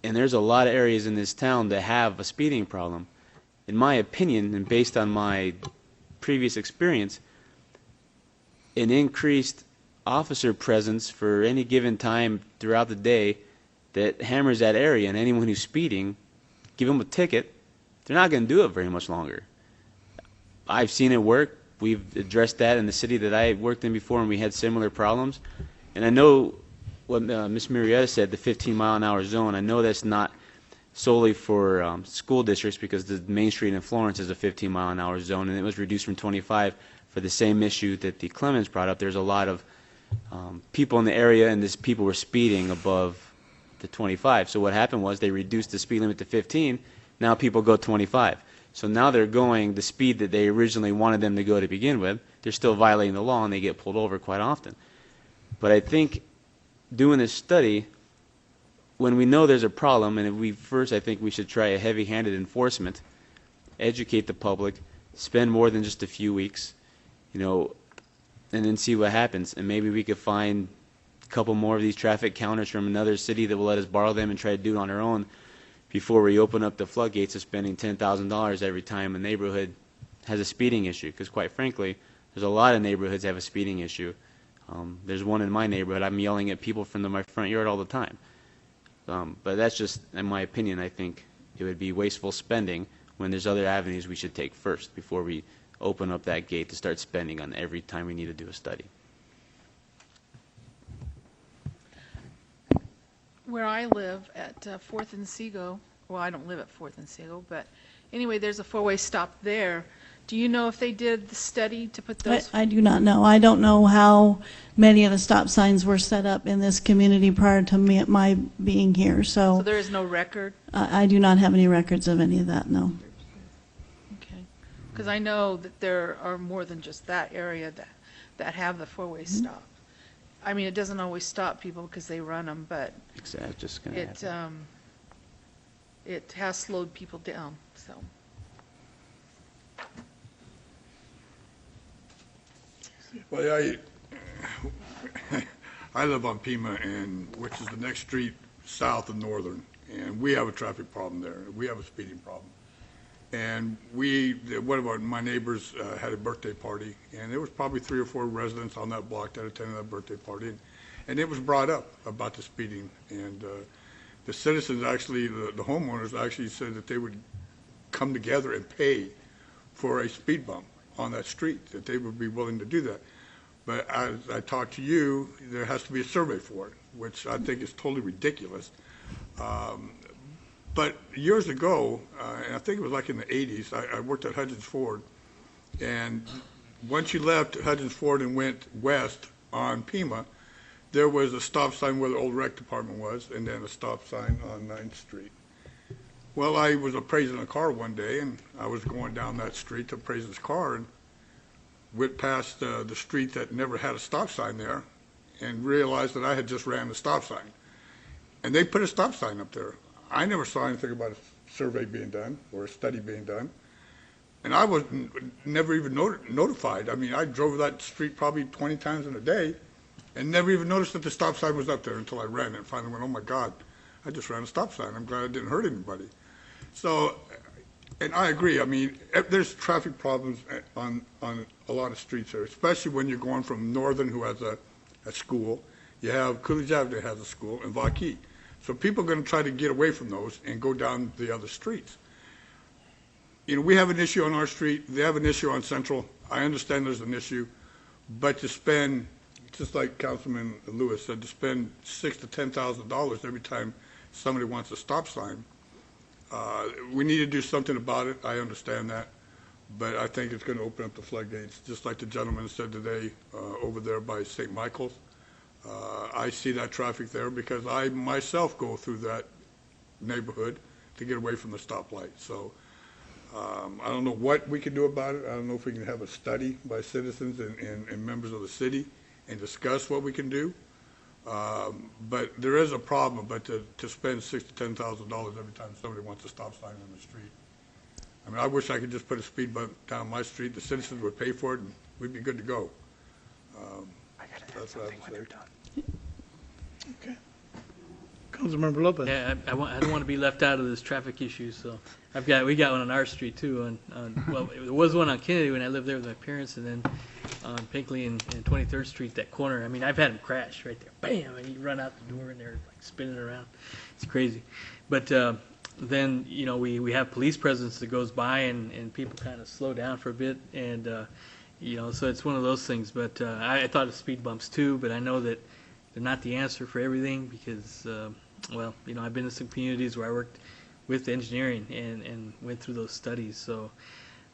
And there's a lot of areas in this town that have a speeding problem. In my opinion, and based on my previous experience, an increased officer presence for any given time throughout the day that hammers that area, and anyone who's speeding, give them a ticket, they're not going to do it very much longer. I've seen it work. We've addressed that in the city that I worked in before, and we had similar problems. And I know what Ms. Marietta said, the 15-mile-an-hour zone. I know that's not solely for school districts, because the main street in Florence is a 15-mile-an-hour zone, and it was reduced from 25 for the same issue that the Clemens brought up. There's a lot of people in the area, and people were speeding above the 25. So what happened was they reduced the speed limit to 15. Now people go 25. So now they're going the speed that they originally wanted them to go to begin with. They're still violating the law, and they get pulled over quite often. But I think doing this study, when we know there's a problem, and I think we should try a heavy-handed enforcement, educate the public, spend more than just a few weeks, and then see what happens. And maybe we could find a couple more of these traffic counters from another city that will let us borrow them and try to do it on our own before we open up the floodgates of spending $10,000 every time a neighborhood has a speeding issue. Because quite frankly, there's a lot of neighborhoods that have a speeding issue. There's one in my neighborhood. I'm yelling at people from my front yard all the time. But that's just, in my opinion, I think it would be wasteful spending when there's other avenues we should take first before we open up that gate to start spending on every time we need to do a study. Where I live at 4th and Seago, well, I don't live at 4th and Seago, but anyway, there's a 4-way stop there. Do you know if they did the study to put those? I do not know. I don't know how many of the stop signs were set up in this community prior to my being here. So there is no record? I do not have any records of any of that, no. Okay. Because I know that there are more than just that area that have the 4-way stop. I mean, it doesn't always stop people because they run them, but Exactly, just gonna add it, that. it has slowed people down, so. Well, I live on Pima, and which is the next street south of Northern, and we have a traffic problem there. We have a speeding problem. And one of my neighbors had a birthday party, and there was probably 3 or 4 residents on that block that attended that birthday party, and it was brought up about the speeding. And the citizens actually, the homeowners actually said that they would come together and pay for a speed bump on that street, that they would be willing to do that. But as I talked to you, there has to be a survey for it, which I think is totally ridiculous. But years ago, and I think it was like in the 80s, I worked at Hudgens Ford, and once you left Hudgens Ford and went west on Pima, there was a stop sign where the old rec department was, and then a stop sign on 9th Street. Well, I was appraising a car one day, and I was going down that street to appraise this car, and went past the street that never had a stop sign there, and realized that I had just ran the stop sign. And they put a stop sign up there. I never saw anything about a survey being done or a study being done. And I was never even notified. I mean, I drove that street probably 20 times in a day and never even noticed that the stop sign was up there until I ran it and finally went, oh my God, I just ran a stop sign. I'm glad I didn't hurt anybody. So, and I agree. I mean, there's traffic problems on a lot of streets there, especially when you're going from Northern, who has a school. You have Coolidge Avenue has a school, and Vauquis. So people are going to try to get away from those and go down the other streets. You know, we have an issue on our street. They have an issue on Central. I understand there's an issue, but to spend, just like Councilman Lewis said, to spend $6,000 to $10,000 every time somebody wants a stop sign, we need to do something about it. I understand that, but I think it's going to open up the floodgates, just like the gentleman said today over there by St. Michael's. I see that traffic there because I myself go through that neighborhood to get away from the stoplight. So I don't know what we can do about it. I don't know if we can have a study by citizens and members of the city and discuss what we can do. But there is a problem, but to spend $6,000 to $10,000 every time somebody wants a stop sign on the street. I mean, I wish I could just put a speed bump down my street. The citizens would pay for it, and we'd be good to go. That's what I would say. Okay. Councilmember Lopez. Yeah, I don't want to be left out of this traffic issue, so we got one on our street too. Well, there was one on Kennedy when I lived there with my parents, and then on Pinkley and 23rd Street, that corner. I mean, I've had them crash right there, bam, and you run out the door and they're like spinning around. It's crazy. But then, you know, we have police presence that goes by and people kind of slow down for a bit, and you know, so it's one of those things. But I thought of speed bumps too, but I know that they're not the answer for everything because, well, you know, I've been in some communities where I worked with engineering and went through those studies. So,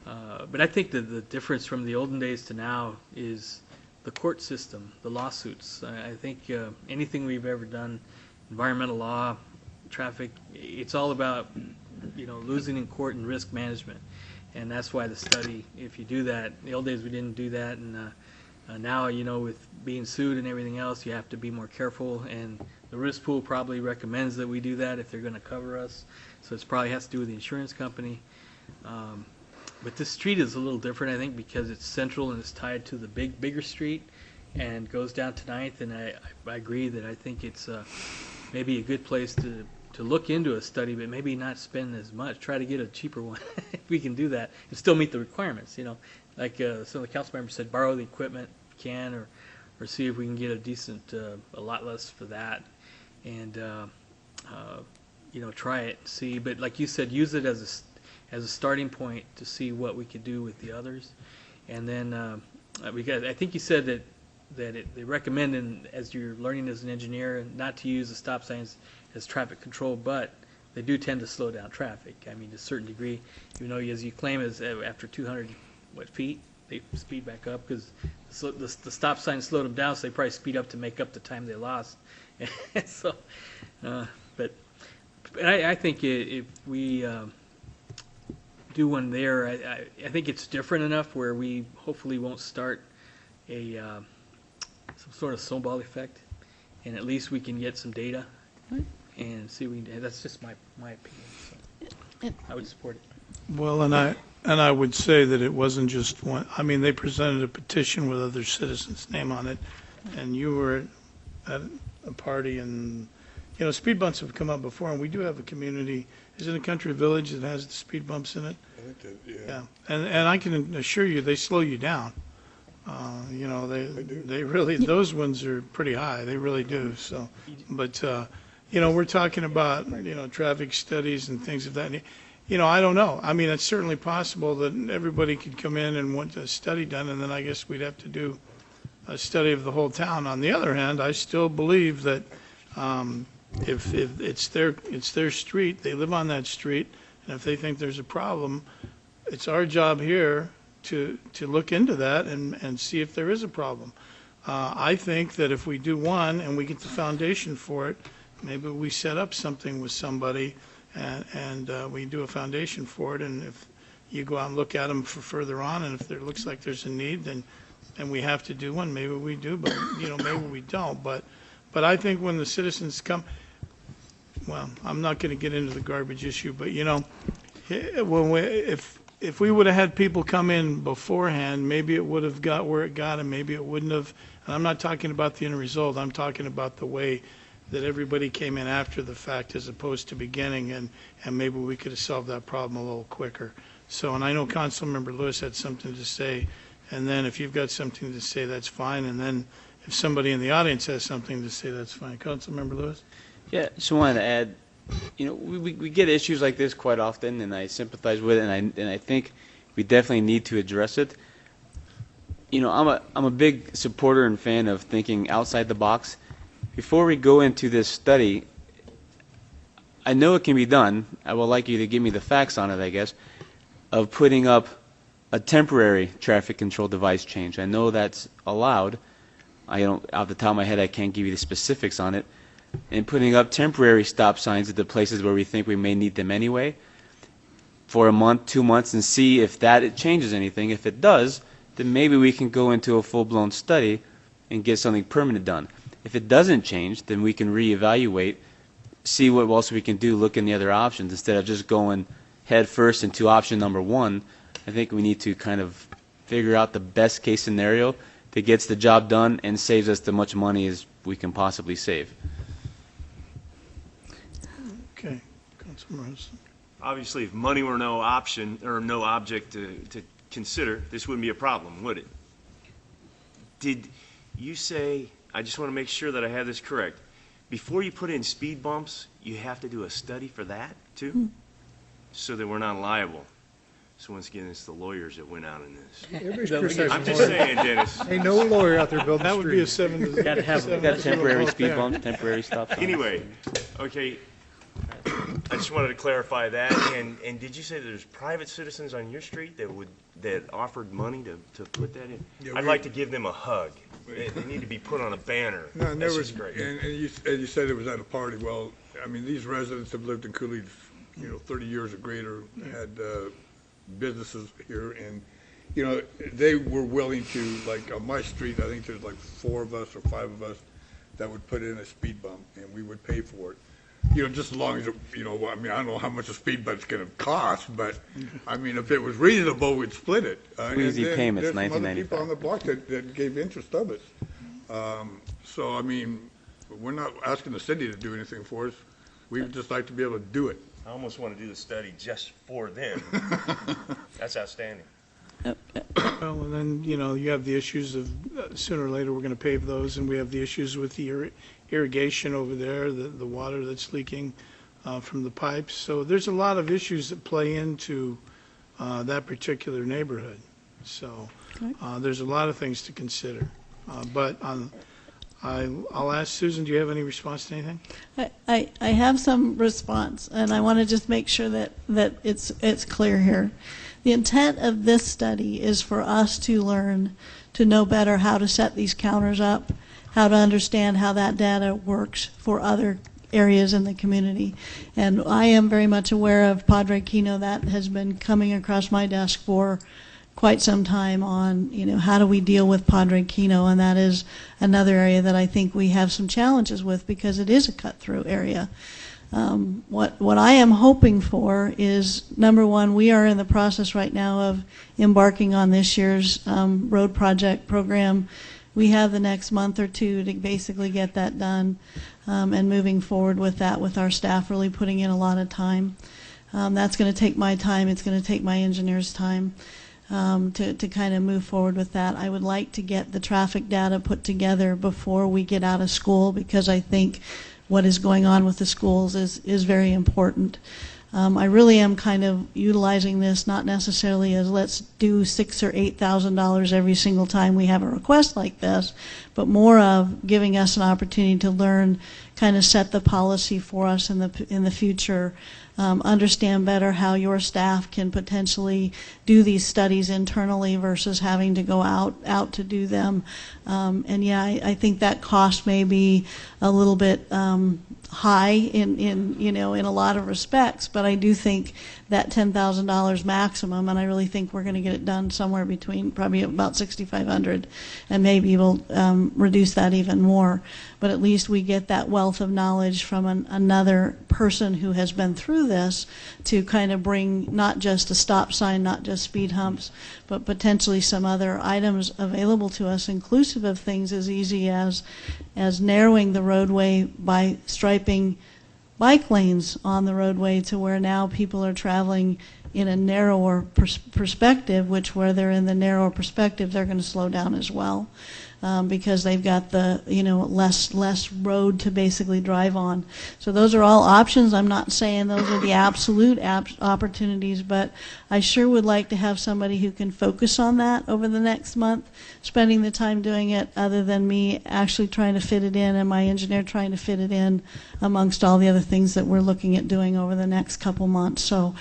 but I think that the difference from the olden days to now is the court system, the lawsuits. I think anything we've ever done, environmental law, traffic, it's all about, you know, losing in court and risk management. And that's why the study, if you do that, in the old days we didn't do that, and now, you know, with being sued and everything else, you have to be more careful, and the risk pool probably recommends that we do that if they're going to cover us, so it probably has to do with the insurance company. But this street is a little different, I think, because it's central and it's tied to the bigger street and goes down to 9th, and I agree that I think it's maybe a good place to look into a study, but maybe not spend as much. Try to get a cheaper one if we can do that and still meet the requirements. You know, like some of the council members said, borrow the equipment if you can, or see if we can get a decent, a lot less for that, and you know, try it, see. But like you said, use it as a starting point to see what we could do with the others, and then I think you said that they recommend, as you're learning as an engineer, not to use the stop signs as traffic control, but they do tend to slow down traffic. I mean, to a certain degree, even though, as you claim, is after 200 feet, they speed back up because the stop sign slowed them down, so they probably speed up to make up the time they lost. So, but I think if we do one there, I think it's different enough where we hopefully won't start a some sort of snowball effect, and at least we can get some data and see that's just my opinion. So I would support it. Well, and I would say that it wasn't just one, I mean, they presented a petition with other citizens' name on it, and you were at a party, and, you know, speed bumps have come up before, and we do have a community, is it a country village that has the speed bumps in it? I think that, Yeah, and I can assure you, they slow you down. You know, they really, those ones are pretty high, they really do, so, but, you know, we're talking about, you know, traffic studies and things of that. You know, I don't know. I mean, it's certainly possible that everybody could come in and want a study done, and then I guess we'd have to do a study of the whole town. On the other hand, I still believe that if it's their street, they live on that street, and if they think there's a problem, it's our job here to look into that and see if there is a problem. I think that if we do one and we get the foundation for it, maybe we set up something with somebody and we do a foundation for it, and if you go out and look at them for further on, and if there looks like there's a need, then and we have to do one, maybe we do, but, you know, maybe we don't. But I think when the citizens come, well, I'm not going to get into the garbage issue, but, you know, if we would have had people come in beforehand, maybe it would have got where it got, and maybe it wouldn't have. And I'm not talking about the end result. I'm talking about the way that everybody came in after the fact as opposed to beginning, and maybe we could have solved that problem a little quicker. So, and I know Councilmember Lewis had something to say, and then if you've got something to say, that's fine, and then if somebody in the audience has something to say, that's fine. Councilmember Lewis? Yeah, just wanted to add, you know, we get issues like this quite often, and I sympathize with it, and I think we definitely need to address it. You know, I'm a big supporter and fan of thinking outside the box. Before we go into this study, I know it can be done. I would like you to give me the facts on it, I guess, of putting up a temporary traffic control device change. I know that's allowed. I don't, off the top of my head, I can't give you the specifics on it. And putting up temporary stop signs at the places where we think we may need them anyway for a month, 2 months, and see if that changes anything. If it does, then maybe we can go into a full-blown study and get something permanent done. If it doesn't change, then we can reevaluate, see what else we can do, look in the other options instead of just going head first into option number one. I think we need to kind of figure out the best case scenario that gets the job done and saves us as much money as we can possibly save. Okay, Councilmember Hudson. Obviously, if money were no option or no object to consider, this wouldn't be a problem, would it? Did you say, I just want to make sure that I have this correct, before you put in speed bumps, you have to do a study for that too? So that we're not liable? So once again, it's the lawyers that went out in this. I'm just saying, Dennis. Ain't no lawyer out there building That would be a streets. 7 to Got to have 7 got to temporary 0 speed vote. bumps, temporary stop signs. Anyway, okay, I just wanted to clarify that. And did you say there's private citizens on your street that offered money to put that in? Yeah, I'd like to give them a hug. They need to be put on a banner. No, and there That's was, just great. and you said it was at a party. Well, I mean, these residents have lived in Coolidge, 30 years or greater, had businesses here, and, they were willing to, like, on my street, I think there's like 4 of us or 5 of us that would put in a speed bump, and we would pay for it. Just as long as, I mean, I don't know how much a speed bump's going to cost, but, I mean, if it was reasonable, we'd split it. Easy payments, There's some other $19.95. people on the block that gave interest of it. So, I mean, we're not asking the city to do anything for us. We'd just like to be able to do it. I almost want to do the study just for them. That's outstanding. Well, and then, you have the issues of sooner or later we're going to pave those, and we have the issues with the irrigation over there, the water that's leaking from the pipes. So there's a lot of issues that play into that particular neighborhood. So there's a lot of things to consider. But I'll ask Susan, do you have any response to anything? I have some response, and I want to just make sure that it's clear here. The intent of this study is for us to learn to know better how to set these counters up, how to understand how that data works for other areas in the community. And I am very much aware of Padre Kino. That has been coming across my desk for quite some time on, how do we deal with Padre Kino, and that is another area that I think we have some challenges with because it is a cut-through area. What I am hoping for is, number one, we are in the process right now of embarking on this year's road project program. We have the next month or two to basically get that done and moving forward with that with our staff really putting in a lot of time. That's going to take my time. It's going to take my engineers' time to kind of move forward with that. I would like to get the traffic data put together before we get out of school because I think what is going on with the schools is very important. I really am kind of utilizing this not necessarily as let's do $6,000 or $8,000 every single time we have a request like this, but more of giving us an opportunity to learn, kind of set the policy for us in the future, understand better how your staff can potentially do these studies internally versus having to go out to do them. And yeah, I think that cost may be a little bit high in a lot of respects, but I do think that $10,000 maximum, and I really think we're going to get it done somewhere between probably about $6,500, and maybe we'll reduce that even more. But at least we get that wealth of knowledge from another person who has been through this to kind of bring not just a stop sign, not just speed humps, but potentially some other items available to us, inclusive of things as easy as narrowing the roadway by striping bike lanes on the roadway to where now people are traveling in a narrower perspective, which where they're in the narrower perspective, they're going to slow down as well. Because they've got the less road to basically drive on. So those are all options. I'm not saying those are the absolute opportunities, but I sure would like to have somebody who can focus on that over the next month, spending the time doing it other than me actually trying to fit it in and my engineer trying to fit it in amongst all the other things that we're looking at doing over the next couple months. So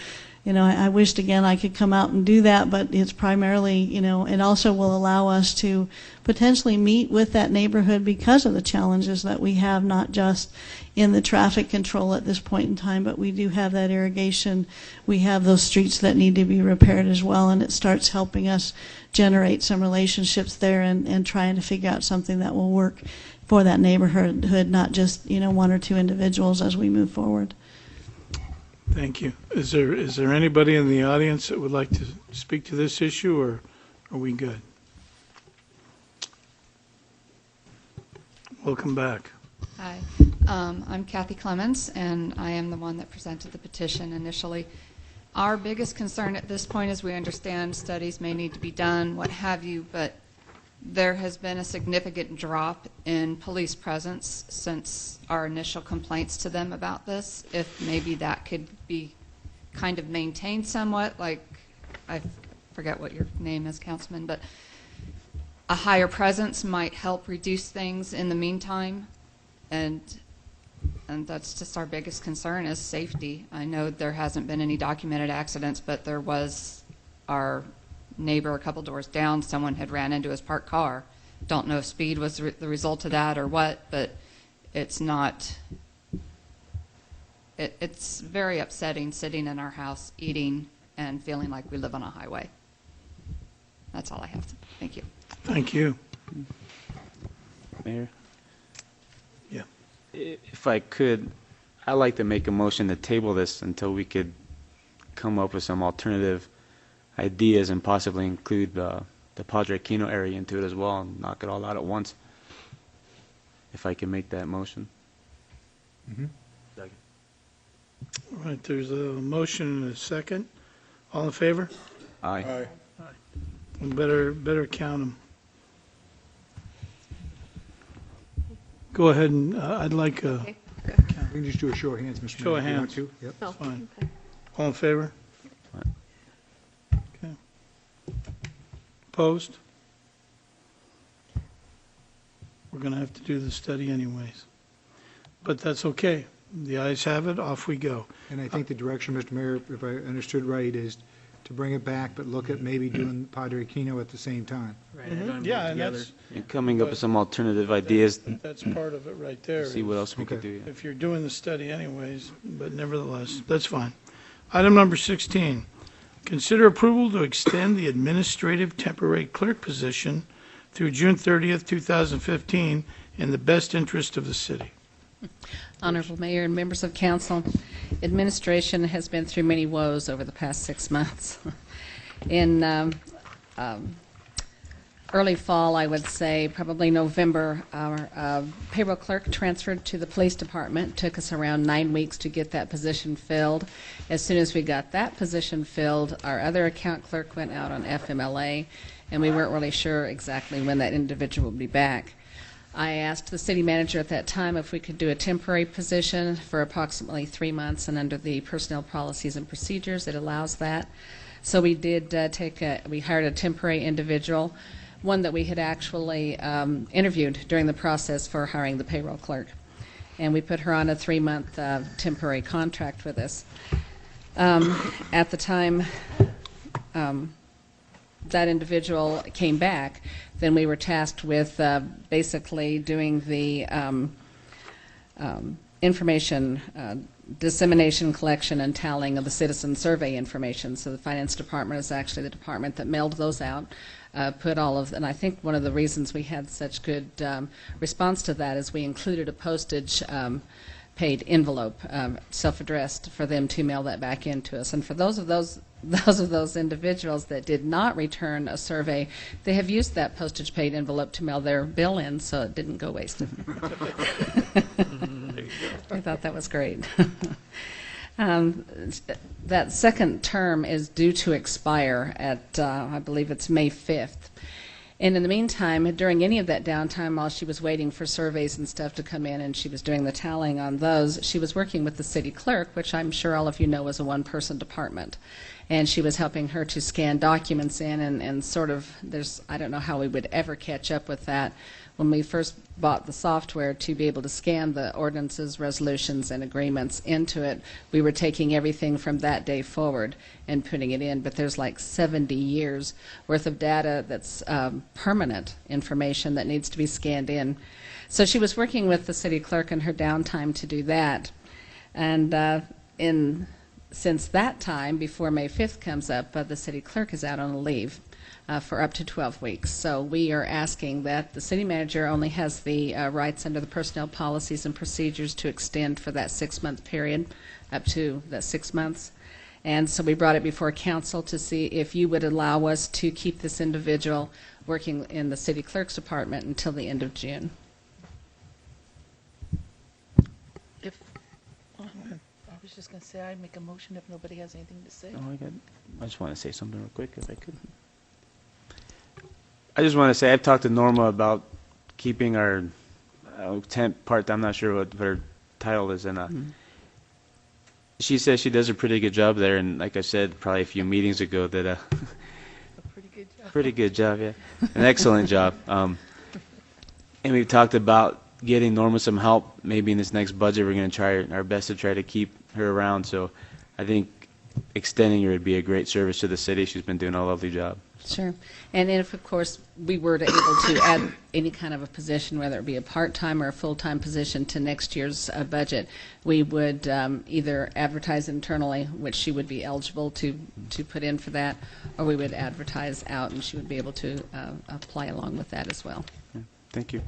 I wished again I could come out and do that, but it's primarily, it also will allow us to potentially meet with that neighborhood because of the challenges that we have, not just in the traffic control at this point in time, but we do have that irrigation. We have those streets that need to be repaired as well, and it starts helping us generate some relationships there and trying to figure out something that will work for that neighborhood, not just, one or two individuals as we move forward. Thank you. Is there anybody in the audience that would like to speak to this issue, or are we good? Welcome back. Hi, I'm Kathy Clemens, and I am the one that presented the petition initially. Our biggest concern at this point is we understand studies may need to be done, what have you, but there has been a significant drop in police presence since our initial complaints to them about this. If maybe that could be kind of maintained somewhat, like, I forget what your name is, Councilman, but a higher presence might help reduce things in the meantime, and that's just our biggest concern is safety. I know there hasn't been any documented accidents, but there was our neighbor a couple doors down, someone had ran into his parked car. Don't know if speed was the result of that or what, but it's not, it's very upsetting sitting in our house eating and feeling like we live on a highway. That's all I have. Thank you. Thank you. Mayor? Yeah. If I could, I'd like to make a motion to table this until we could come up with some alternative ideas and possibly include the Padre Kino area into it as well and knock it all out at once. If I can make that motion. Mm-hmm. Second. All right, there's a motion and a second. All in favor? Aye. We better count them. Go ahead and I'd like a Okay. We can just do a show of hands, Mr. Mayor. show of if you want hands. to. Yep. Oh, Fine. okay. All in favor? Okay. Opposed? We're going to have to do the study anyways. But that's okay. The ayes have it. Off we go. And I think the direction, Mr. Mayor, if I understood right, is to bring it back, but look at maybe doing Padre Kino at the same time. Right, I don't Yeah, put and together. that's, And coming up with some alternative ideas, that's part of it right there. see what is else we could Okay. do. Yeah. If you're doing the study anyways, but nevertheless, that's fine. Item number 16, Consider approval to extend the administrative temporary clerk position through June 30th, 2015, in the best interest of the city. Honorable Mayor and members of council, administration has been through many woes over the past 6 months. In early fall, I would say, probably November, our payroll clerk transferred to the police department. Took us around 9 weeks to get that position filled. As soon as we got that position filled, our other account clerk went out on FMLA, and we weren't really sure exactly when that individual would be back. I asked the city manager at that time if we could do a temporary position for approximately 3 months, and under the personnel policies and procedures, it allows that. So we did we hired a temporary individual, one that we had actually interviewed during the process for hiring the payroll clerk. And we put her on a 3-month temporary contract with us. At the time that individual came back, then we were tasked with basically doing the information dissemination, collection, and tallying of the citizen survey information. So the finance department is actually the department that mailed those out. And I think one of the reasons we had such good response to that is we included a postage paid envelope, self-addressed, for them to mail that back into us. And for those of those individuals that did not return a survey, they have used that postage paid envelope to mail their bill in, so it didn't go wasted. I thought that was great. That second term is due to expire at, I believe it's May 5th. And in the meantime, during any of that downtime, while she was waiting for surveys and stuff to come in and she was doing the tallying on those, she was working with the city clerk, which I'm sure all of you know is a one-person department. And she was helping her to scan documents in and sort of, I don't know how we would ever catch up with that. When we first bought the software to be able to scan the ordinances, resolutions, and agreements into it, we were taking everything from that day forward and putting it in. But there's like 70 years worth of data that's permanent information that needs to be scanned in. So she was working with the city clerk in her downtime to do that. And since that time, before May 5th comes up, the city clerk is out on a leave for up to 12 weeks. So we are asking that the city manager only has the rights under the personnel policies and procedures to extend for that 6-month period, up to that 6 months. And so we brought it before council to see if you would allow us to keep this individual working in the city clerk's department until the end of June. I was just going to say, I'd make a motion if nobody has anything to say. I just want to say something real quick, if I could. I just want to say I've talked to Norma about keeping our temp part. I'm not sure what her title is, and she says she does a pretty good job there. And like I said, probably a few meetings ago, that a pretty good job. Pretty good job, yeah, an excellent job. And we've talked about getting Norma some help. Maybe in this next budget, we're going to try our best to try to keep her around. So I think extending her would be a great service to the city. She's been doing a lovely job. Sure. And if, of course, we were able to add any kind of a position, whether it be a part-time or a full-time position, to next year's budget, we would either advertise internally, which she would be eligible to put in for that, or we would advertise out, and she would be able to apply along with that as well. Yeah. Thank you.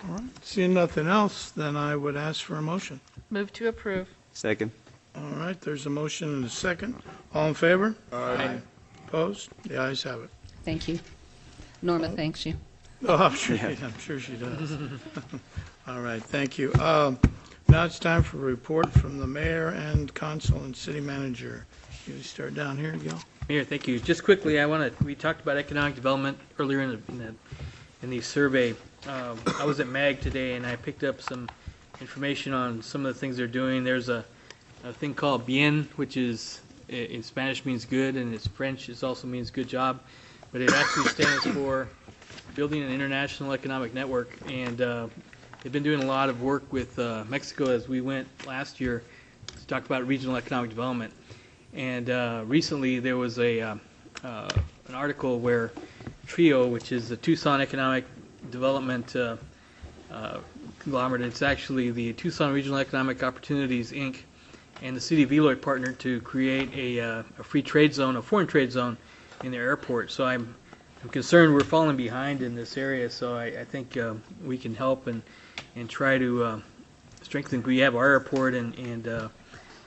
All right. Seeing nothing else, then I would ask for a motion. Move to approve. Second. All right, there's a motion and a second. All in favor? Aye. Opposed? The ayes have it. Thank you. Norma thanks you. Oh, I'm sure she does. All right, thank you. Now it's time for a report from the mayor and council and city manager. You start down here, Gil. Mayor, thank you. Just quickly, we talked about economic development earlier in the survey. I was at MAG today, and I picked up some information on some of the things they're doing. There's a thing called bien, which is in Spanish means good, and in French it also means good job, but it actually stands for Building an International Economic Network. And they've been doing a lot of work with Mexico as we went last year to talk about regional economic development. And recently there was an article where TRIO, which is the Tucson Economic Development conglomerate, it's actually the Tucson Regional Economic Opportunities, Inc., and the city of Eloy partnered to create a free trade zone, a foreign trade zone in their airport. So I'm concerned we're falling behind in this area, so I think we can help and try to strengthen. We have our airport, and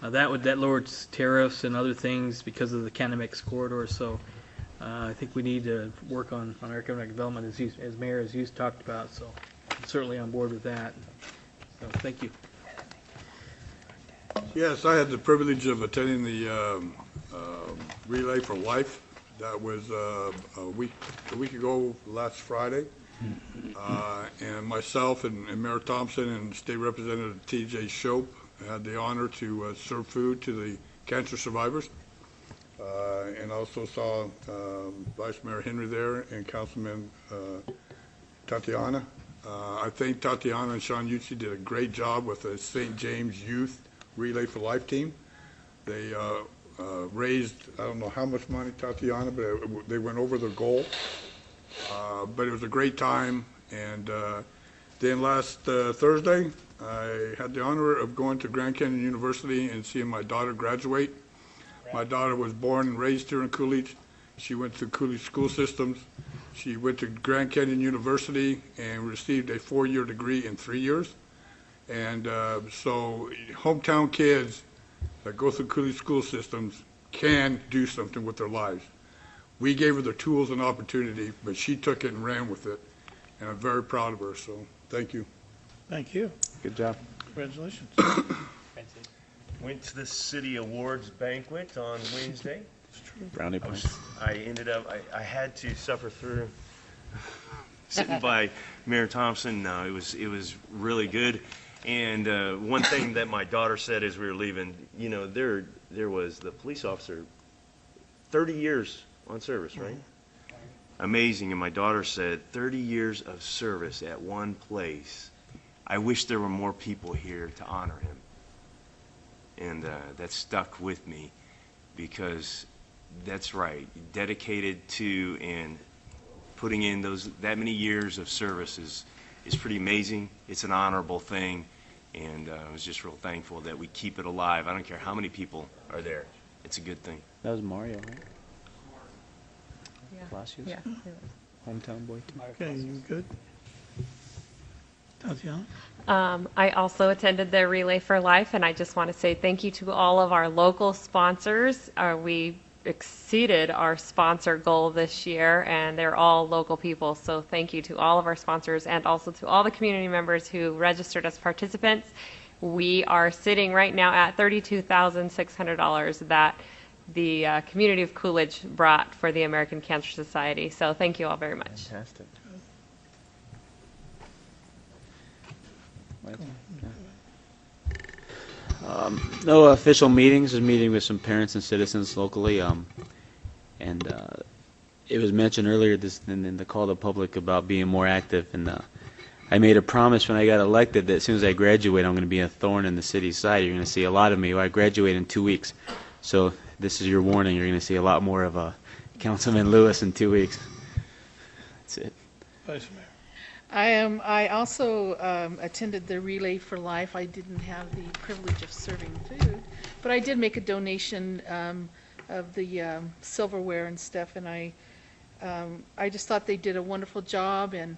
that lowers tariffs and other things because of the Canamex corridor. So I think we need to work on our economic development, as Mayor, as you talked about. So I'm certainly on board with that. So thank you. Yes, I had the privilege of attending the Relay for Life. That was a week ago, last Friday. And myself and Mayor Thompson and State Representative T.J. Shope had the honor to serve food to the cancer survivors. And also saw Vice Mayor Henry there and Councilman Tatiana. I think Tatiana and Sean Yuchi did a great job with the St. James Youth Relay for Life team. They raised, I don't know how much money, Tatiana, but they went over their goal. But it was a great time. And then last Thursday, I had the honor of going to Grand Canyon University and seeing my daughter graduate. My daughter was born and raised here in Coolidge. She went to Coolidge school systems. She went to Grand Canyon University and received a 4-year degree in 3 years. And so hometown kids that go through Coolidge school systems can do something with their lives. We gave her the tools and opportunity, but she took it and ran with it. And I'm very proud of her, so thank you. Thank you. Good job. Congratulations. Went to the city awards banquet on Wednesday. Brownie points. I had to suffer through sitting by Mayor Thompson. No, it was really good. And one thing that my daughter said as we were leaving, you know, there was the police officer, 30 years on service, right? Amazing. And my daughter said, 30 years of service at one place. I wish there were more people here to honor him. And that stuck with me because that's right. Dedicated to and putting in that many years of service is pretty amazing. It's an honorable thing. And I was just real thankful that we keep it alive. I don't care how many people are there. It's a good thing. That was Mario, right? Yeah. Palacios? Yeah. Hometown boy. Okay, you good? Tatiana? I also attended the Relay for Life, and I just want to say thank you to all of our local sponsors. We exceeded our sponsor goal this year, and they're all local people. So thank you to all of our sponsors and also to all the community members who registered as participants. We are sitting right now at $32,600 that the community of Coolidge brought for the American Cancer Society. So thank you all very much. Fantastic. No official meetings. Just meeting with some parents and citizens locally. And it was mentioned earlier in the call to the public about being more active. And I made a promise when I got elected that as soon as I graduate, I'm going to be a thorn in the city's side. You're going to see a lot of me. I graduate in 2 weeks. So this is your warning. You're going to see a lot more of Councilman Lewis in 2 weeks. That's it. Vice Mayor. I also attended the Relay for Life. I didn't have the privilege of serving food, but I did make a donation of the silverware and stuff, and I just thought they did a wonderful job, and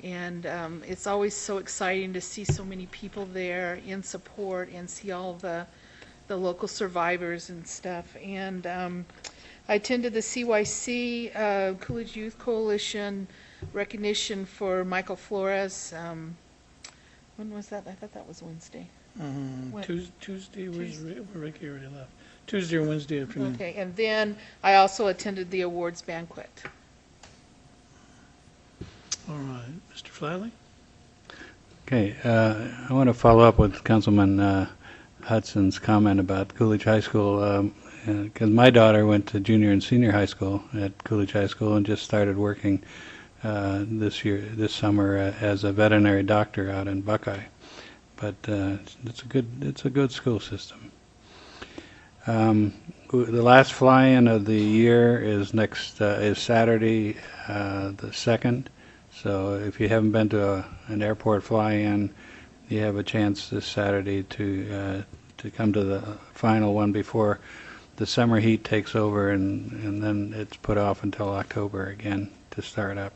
it's always so exciting to see so many people there in support and see all the local survivors and stuff. And I attended the CYC Coolidge Youth Coalition recognition for Michael Flores. When was that? I thought that was Wednesday. Tuesday was Ricky already left. Tuesday or Wednesday afternoon. Okay, and then I also attended the awards banquet. All right, Mr. Flatley. Okay, I want to follow up with Councilman Hudson's comment about Coolidge High School, because my daughter went to junior and senior high school at Coolidge High School and just started working this summer as a veterinary doctor out in Buckeye. But it's a good school system. The last fly-in of the year is is Saturday, the 2nd. So if you haven't been to an airport fly-in, you have a chance this Saturday to to come to the final one before the summer heat takes over, and then it's put off until October again to start up.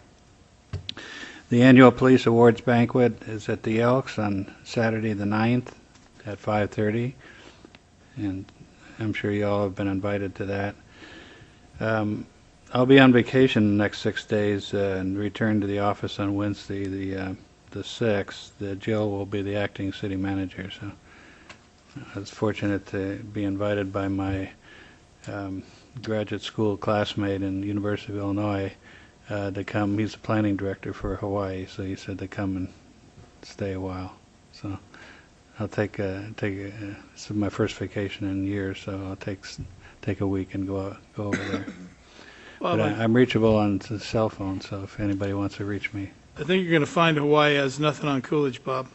The annual police awards banquet is at the Elks on Saturday the 9th at 5:30, and I'm sure you all have been invited to that. I'll be on vacation the next 6 days and return to the office on Wednesday, the 6th. Jill will be the acting city manager, so I was fortunate to be invited by my graduate school classmate in the University of Illinois to come. He's the planning director for Hawaii, so he said to come and stay a while. So I'll take this is my first vacation in years, so I'll take a week and go over there. Well, But I'm reachable on the cell phone, so if anybody wants to reach me. I think you're going to find Hawaii has nothing on Coolidge, Bob.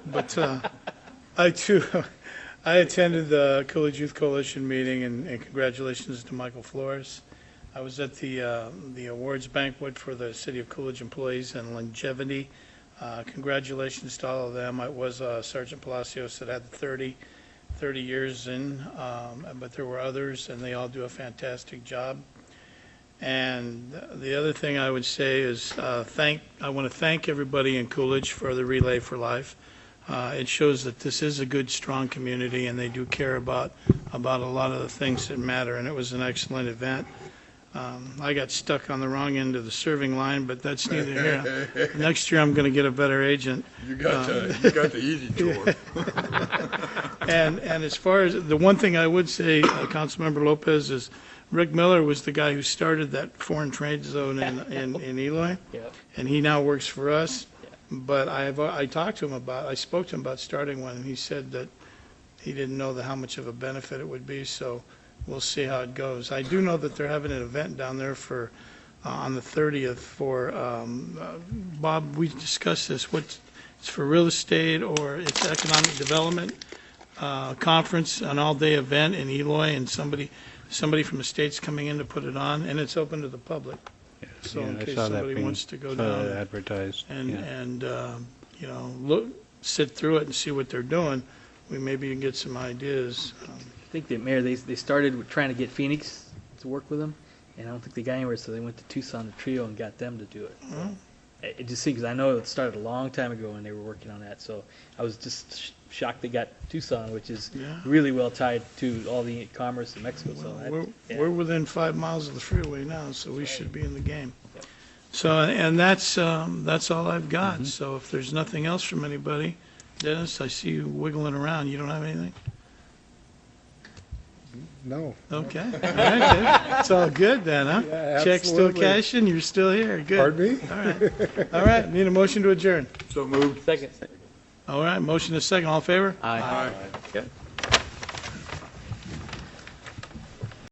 But I attended the Coolidge Youth Coalition meeting, and congratulations to Michael Flores. I was at the awards banquet for the City of Coolidge employees and longevity. Congratulations to all of them. It was Sergeant Palacios that had 30 years in, but there were others, and they all do a fantastic job. And the other thing I would say is I want to thank everybody in Coolidge for the Relay for Life. It shows that this is a good, strong community, and they do care about a lot of the things that matter, and it was an excellent event. I got stuck on the wrong end of the serving line, but that's neither here. Next year I'm going to get a better agent. You got the easy tour. And as far as the one thing I would say, Councilmember Lopez, is Rick Miller was the guy who started that foreign trade zone in Eloy, and he now works for us. But I spoke to him about starting one, and he said that he didn't know how much of a benefit it would be. So we'll see how it goes. I do know that they're having an event down there for on the 30th for Bob. We discussed this. It's for real estate or it's economic development conference, an all-day event in Eloy, and somebody from the state's coming in to put it on, and it's open to the public. So in case somebody wants to go down advertised and sit through it and see what they're doing, we maybe can get some ideas. I think that, Mayor, they started with trying to get Phoenix to work with them, and I don't think they got anywhere, so they went to Tucson, the trio, and got them to do it. So it just seems, because I know it started a long time ago when they were working on that, so I was just shocked they got Tucson, which is really well tied to all the commerce in Mexico. Well, we're within 5 miles of the freeway now, so we should be in the game. So, and that's all I've got. So if there's nothing else from anybody, Dennis, I see you wiggling around. You don't have anything? No. Okay. All right, then. It's all good then, huh? Yeah, Check still absolutely. cashing. You're still here. Good. Pardon me? All right. All right. Need a motion to adjourn. So moved. Second. All right. Motion is second. All in favor? Aye. Okay.